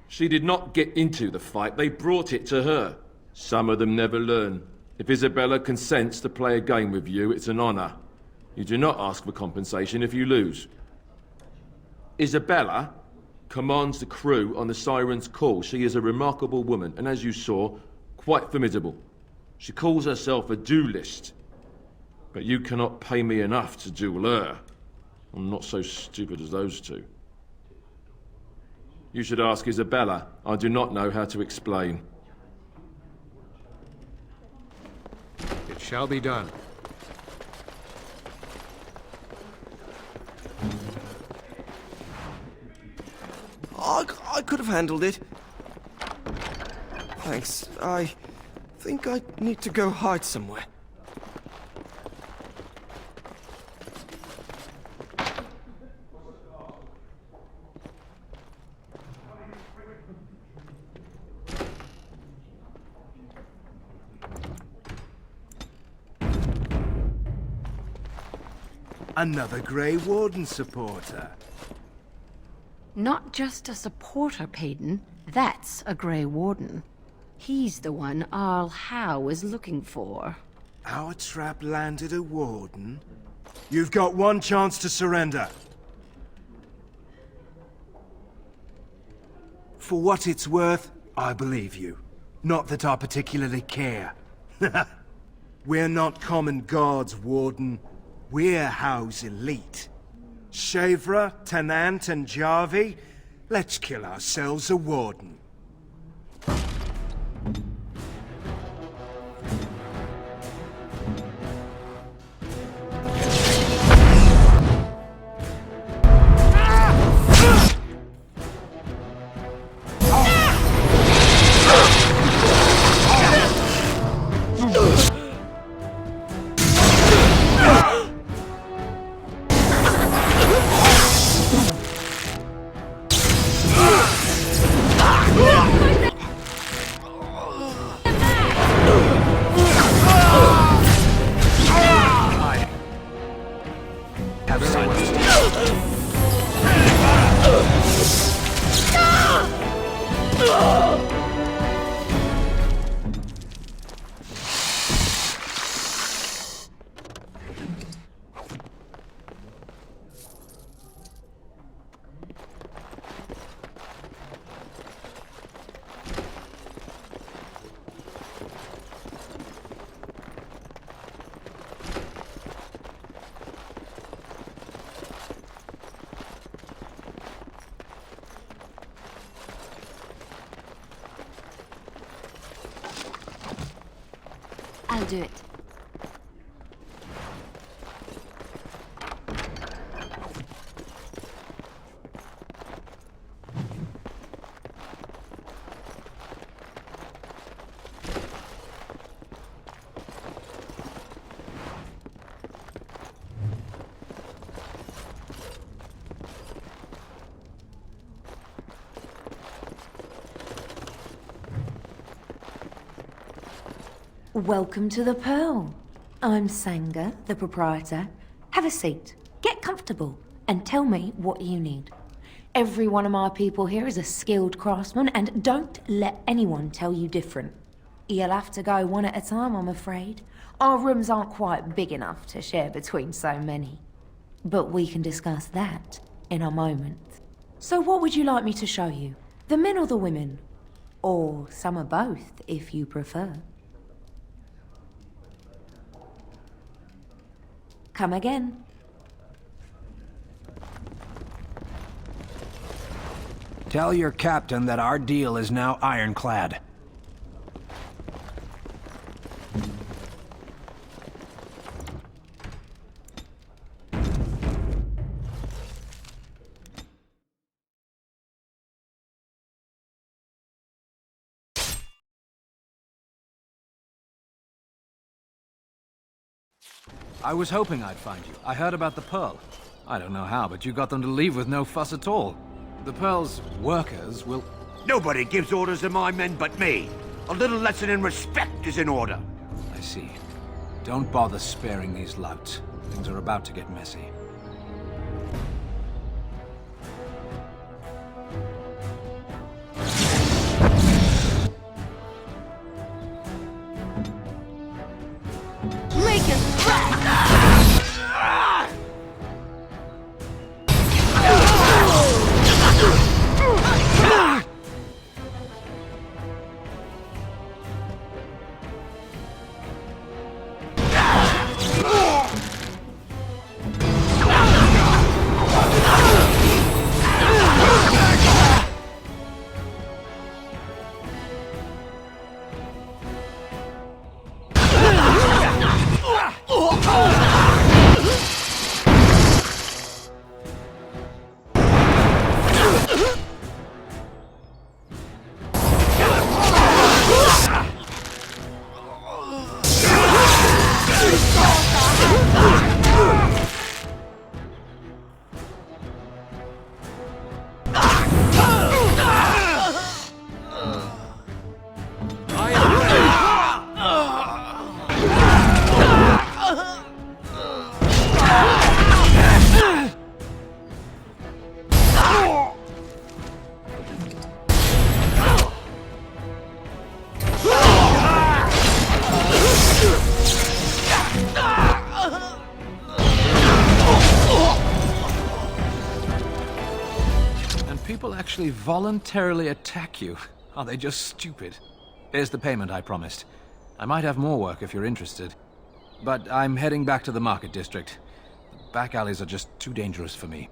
She did not get into the fight, they brought it to her. Some of them never learn. If Isabella consents to play a game with you, it's an honor. You do not ask for compensation if you lose. Isabella commands the crew on the Siren's call. She is a remarkable woman, and as you saw, quite formidable. She calls herself a duelist. But you cannot pay me enough to duel her. I'm not so stupid as those two. You should ask Isabella. I do not know how to explain. It shall be done. I could have handled it. Thanks. I think I need to go hide somewhere. Another Grey Warden supporter. Not just a supporter, Payton. That's a Grey Warden. He's the one Arl Howe is looking for. Our trap landed a Warden? You've got one chance to surrender. For what it's worth, I believe you. Not that I particularly care. We're not common guards, Warden. We're Howe's elite. Shavra, Tennant, and Jarvie, let's kill ourselves a Warden. I'll do it. Welcome to the Pearl. I'm Sanga, the proprietor. Have a seat, get comfortable, and tell me what you need. Every one of my people here is a skilled craftsman, and don't let anyone tell you different. You'll have to go one at a time, I'm afraid. Our rooms aren't quite big enough to share between so many. But we can discuss that in a moment. So what would you like me to show you? The men or the women? Or some of both, if you prefer. Come again. Tell your captain that our deal is now ironclad. I was hoping I'd find you. I heard about the Pearl. I don't know how, but you got them to leave with no fuss at all. The Pearl's workers will... Nobody gives orders to my men but me. A little lesson in respect is in order. I see. Don't bother sparing these louts. Things are about to get messy. Make us crack! actually voluntarily attack you. Are they just stupid? Here's the payment I promised. I might have more work if you're interested. But I'm heading back to the market district. The back alleys are just too dangerous for me.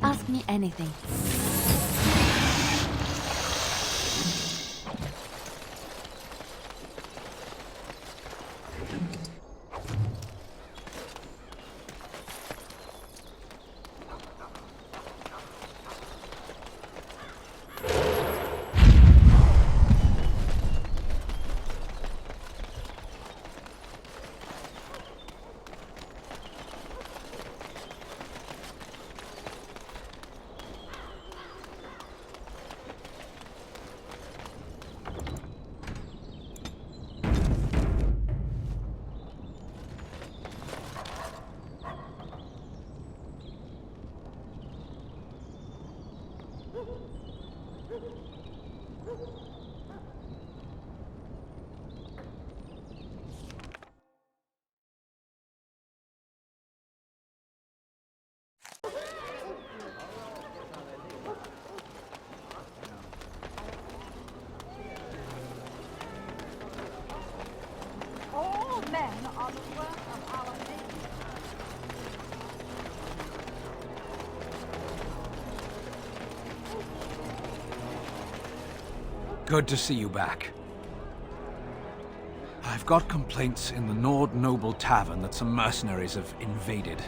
Ask me anything. All men are the work of our Lady. Good to see you back. I've got complaints in the Nord Noble Tavern that some mercenaries have invaded.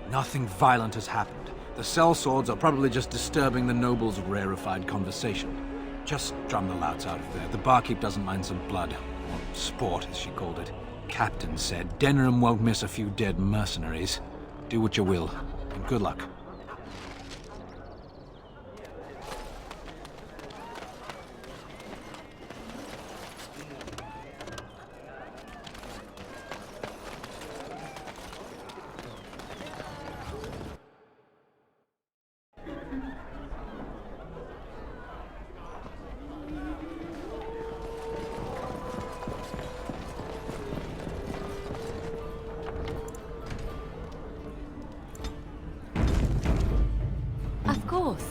Nothing violent has happened. The sellswords are probably just disturbing the nobles' rarefied conversation. Just drum the louts out of there. The barkeep doesn't mind some blood. Or sport, as she called it. Captain said Dennerham won't miss a few dead mercenaries. Do what you will, and good luck. Of course.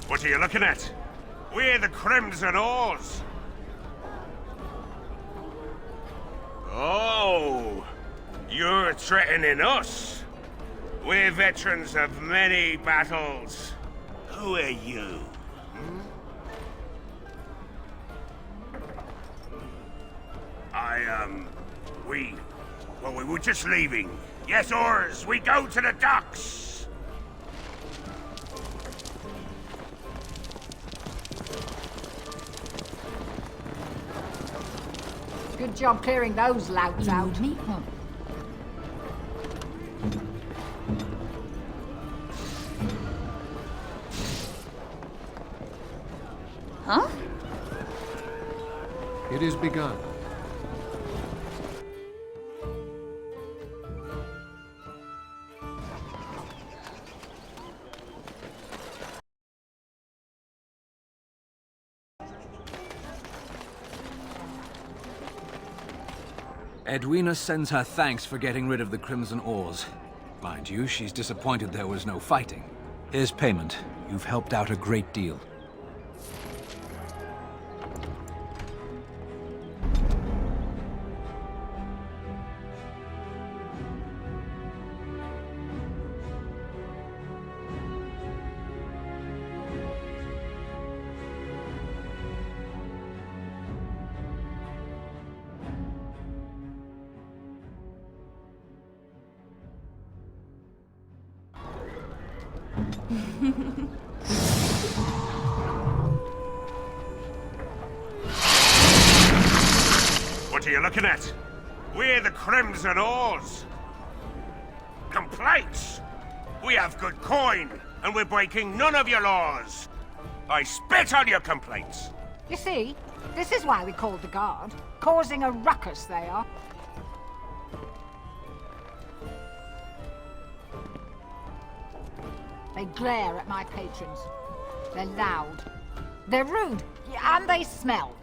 What are you looking at? We're the Crimson Oars. Oh, you're threatening us. We're veterans of many battles. Who are you? We were just leaving. Yes, oars, we go to the docks. Good job clearing those louts out. Huh? It is begun. Edwina sends her thanks for getting rid of the Crimson Oars. Mind you, she's disappointed there was no fighting. Here's payment. You've helped out a great deal. What are you looking at? We're the Crimson Oars. Complaints? We have good coin, and we're breaking none of your laws. I spit on your complaints. You see, this is why we called the guard. Causing a ruckus, they are. They glare at my patrons. They're loud. They're rude, and they smell.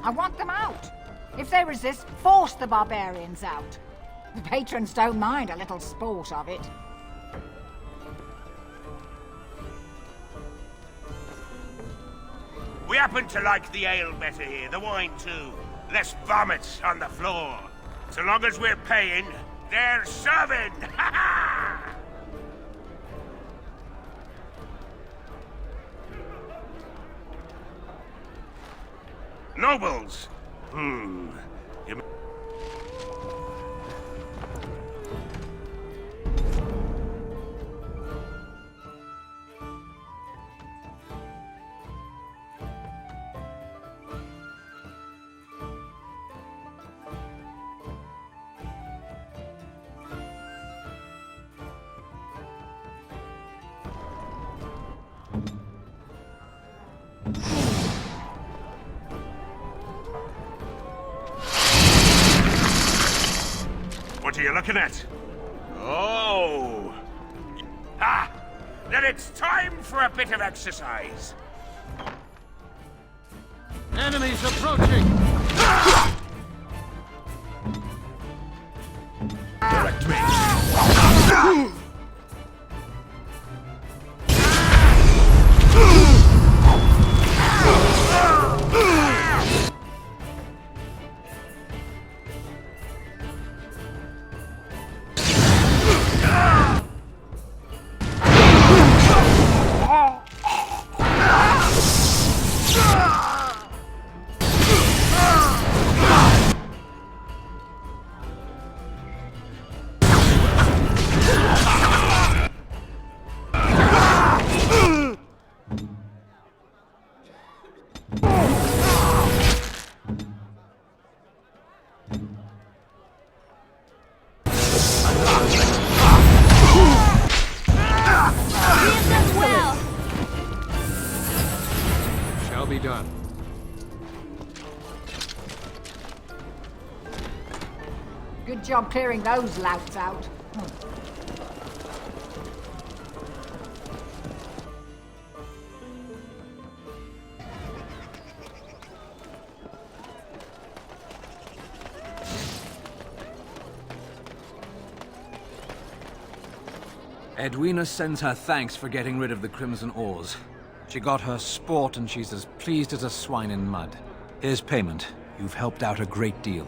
I want them out. If they resist, force the barbarians out. The patrons don't mind a little sport of it. We happen to like the ale better here, the wine too. Less vomits on the floor. So long as we're paying, they're serving! Ha ha! Nobles! You... What are you looking at? Oh! Ah! Then it's time for a bit of exercise. Enemies approaching! Direct me! Shall be done. Good job clearing those louts out. Edwina sends her thanks for getting rid of the Crimson Oars. She got her sport and she's as pleased as a swine in mud. Here's payment. You've helped out a great deal.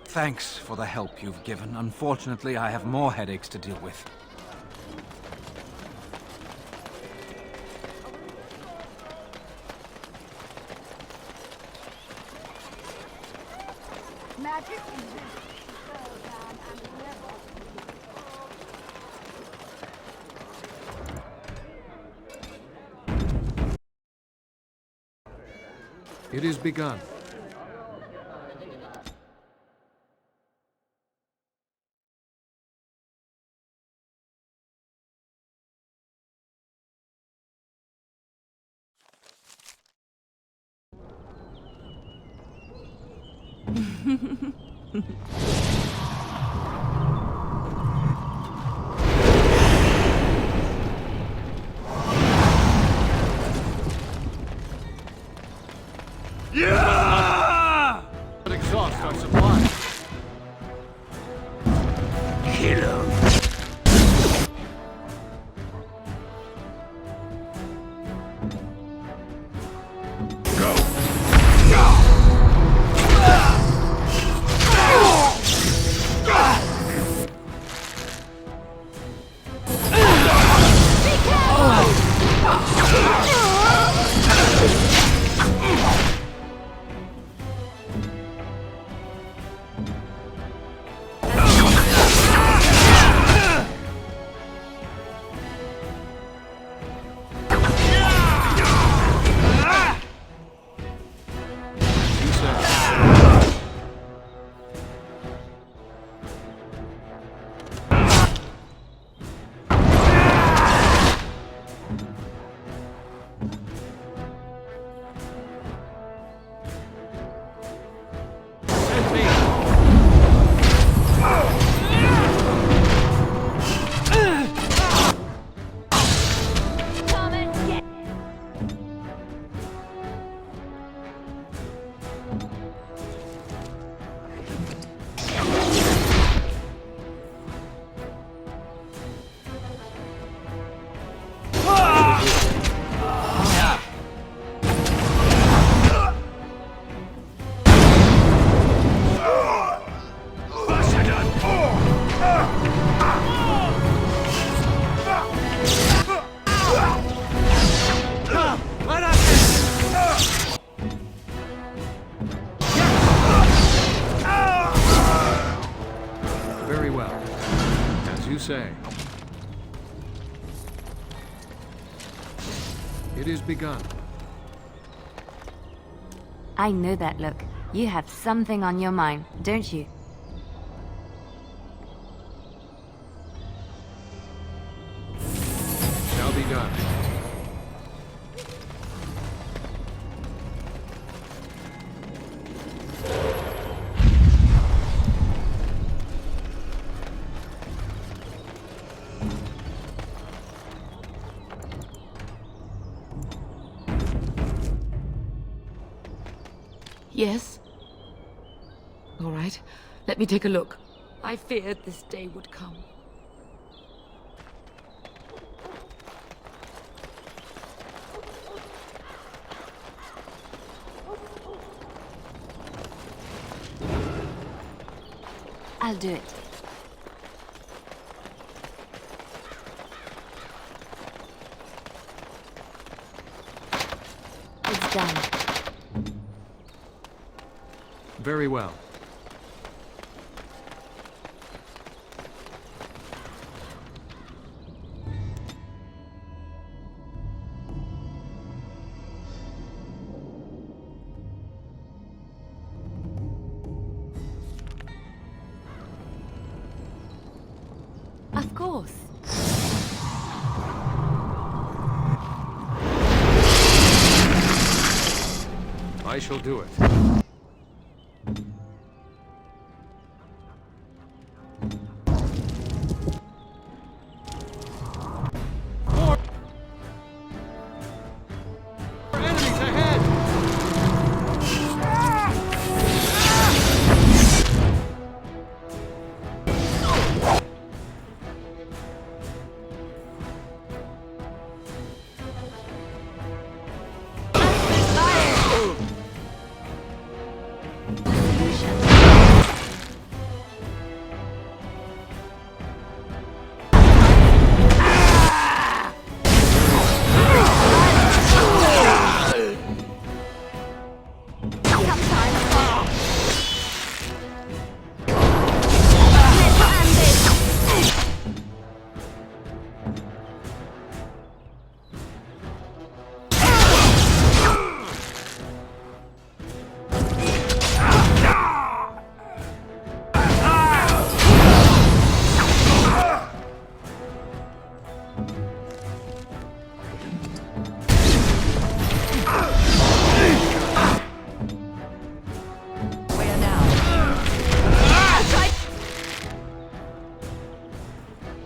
Thanks for the help you've given. Unfortunately, I have more headaches to deal with. Magic It is begun. Yeah! Exhaust our supply. Kill him! say. It is begun. I know that look. You have something on your mind, don't you? Shall be done. Yes? All right, let me take a look. I feared this day would come. I'll do it. It's done. Very well. Of course. I shall do it.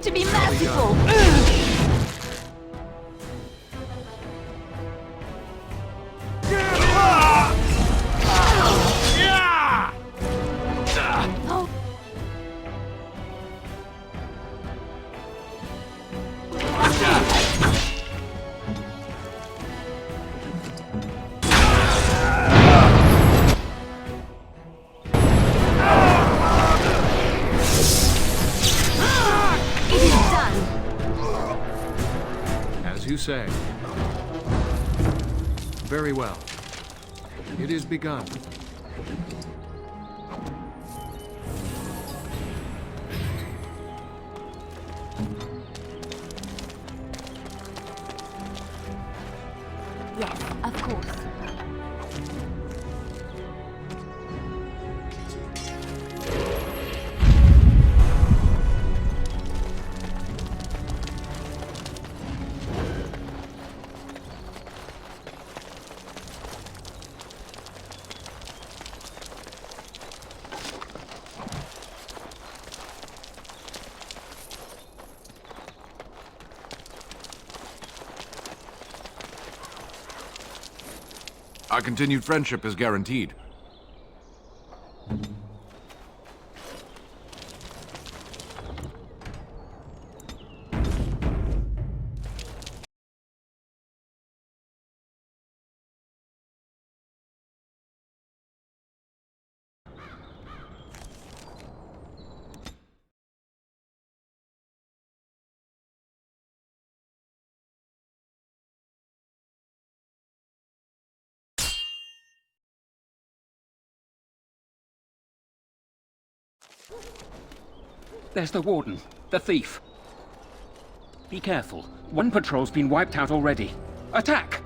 To be merciful! As you say. Very well. It is begun. Yes, of course. Our continued friendship is guaranteed. There's the warden, the thief. Be careful. One patrol's been wiped out already. Attack!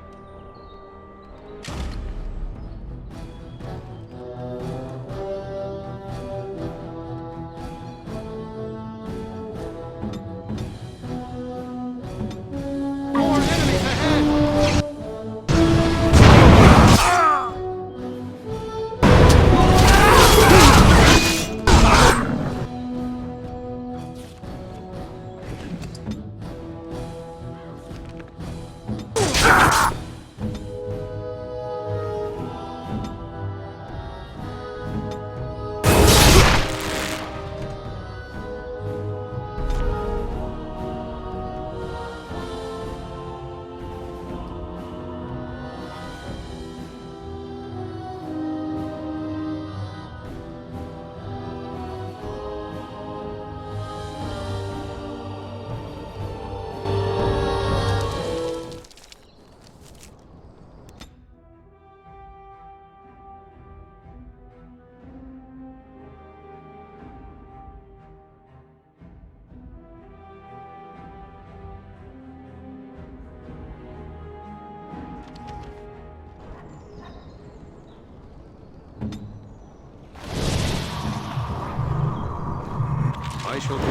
I shall do.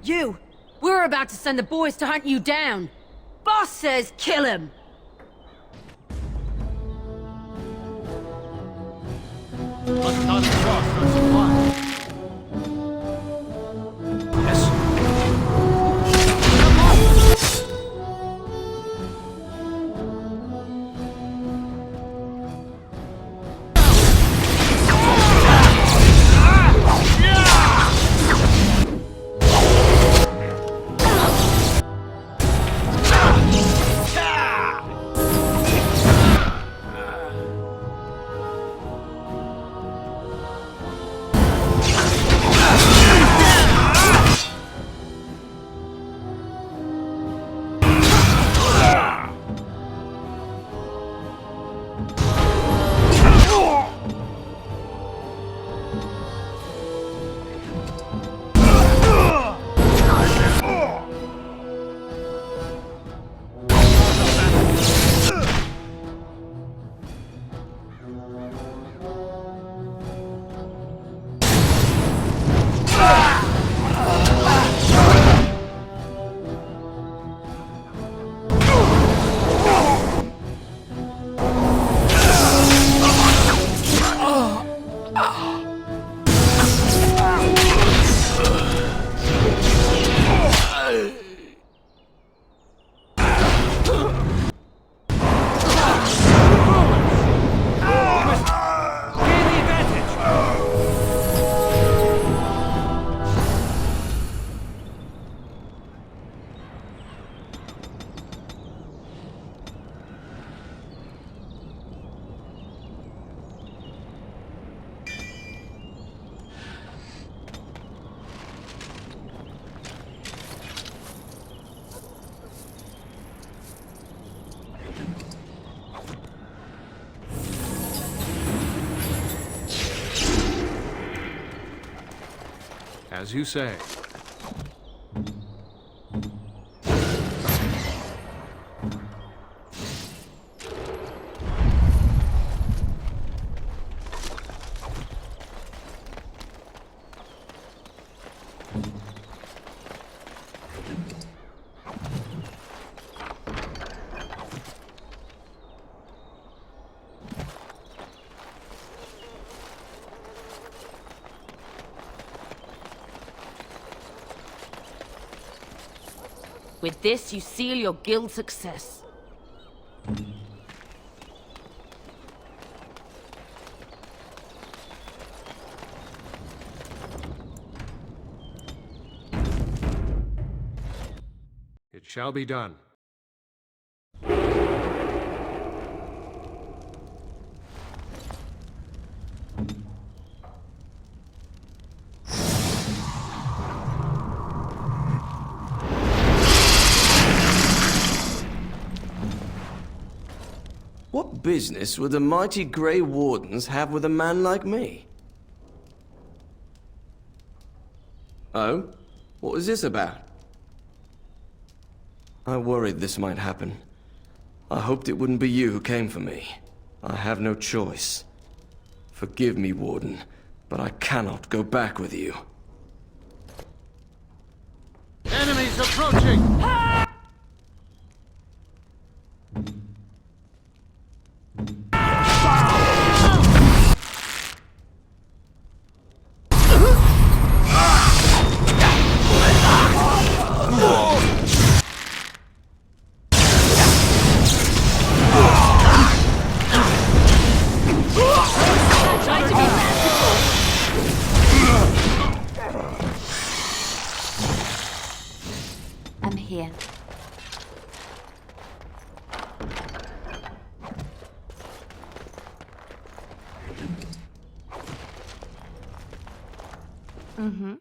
You! We're about to send the boys to hunt you down! Boss says kill him! Must not cross our supply. Yes. As you say. With this, you seal your guild's success. It shall be done. What business would the mighty Grey Wardens have with a man like me? Oh? What was this about? I worried this might happen. I hoped it wouldn't be you who came for me. I have no choice. Forgive me, Warden, but I cannot go back with you. Enemies approaching! I'm here. Mm-hmm.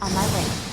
On my way.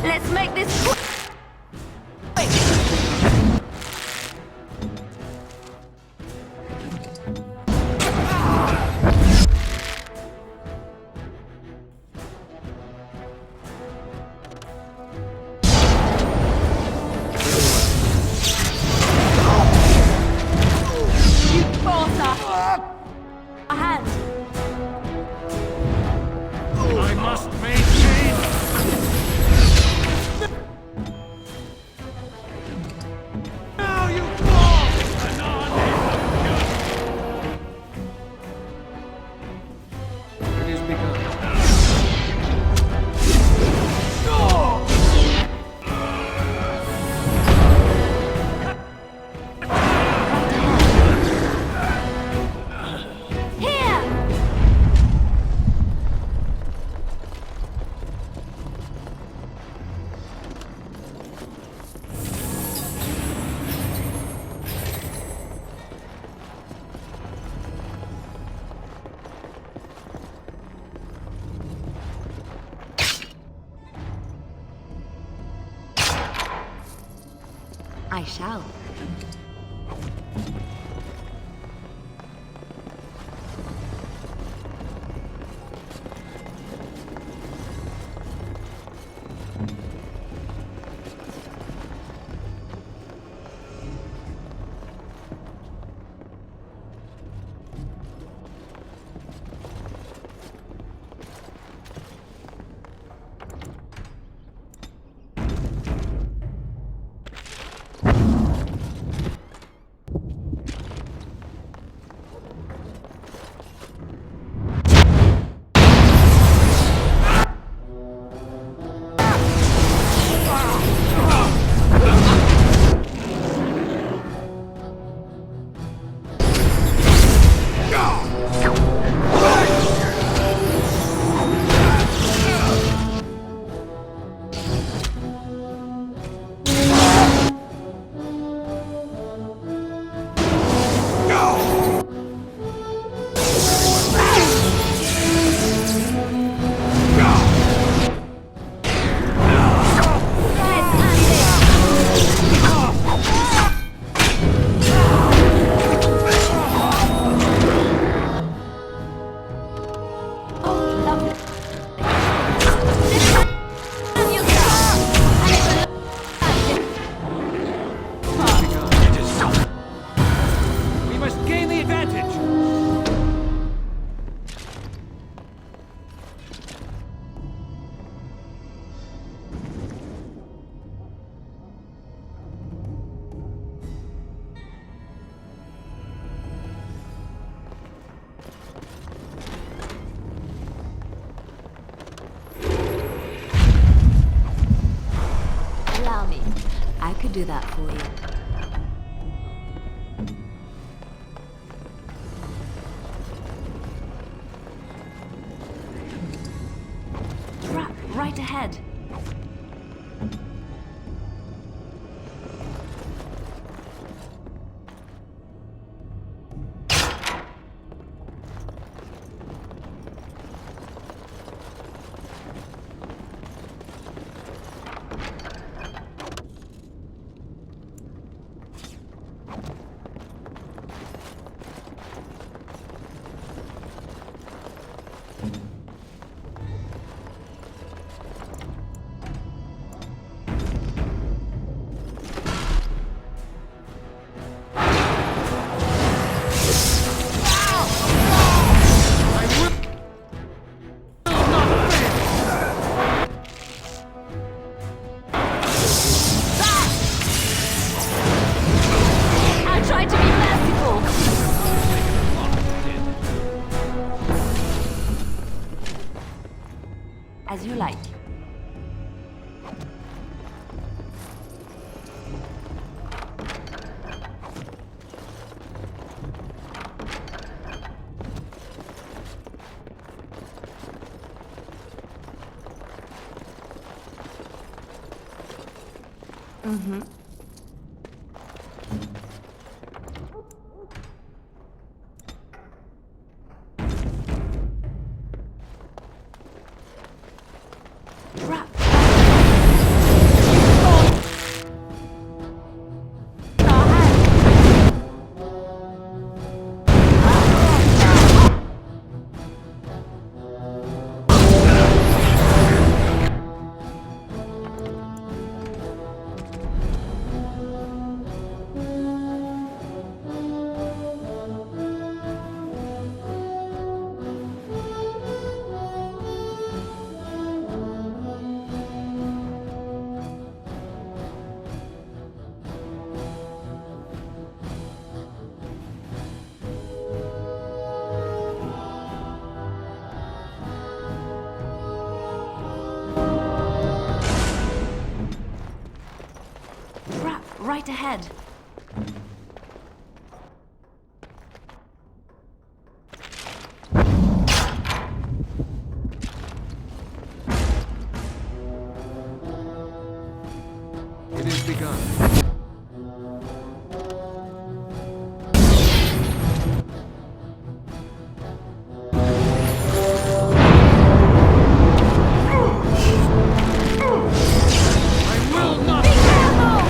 Let's make this quick. You force a hand. I must maintain. Now you fall! It is begun. Here! I shall. We must gain the advantage! Allow me. I could do that for you. Trap right ahead. As you like. Mm-hmm. Right ahead. It is begun. I will not. Be careful!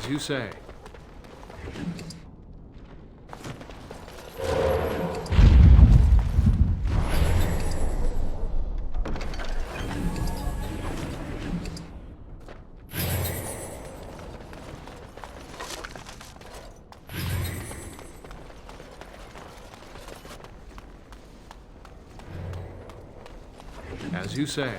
As you say. As you say.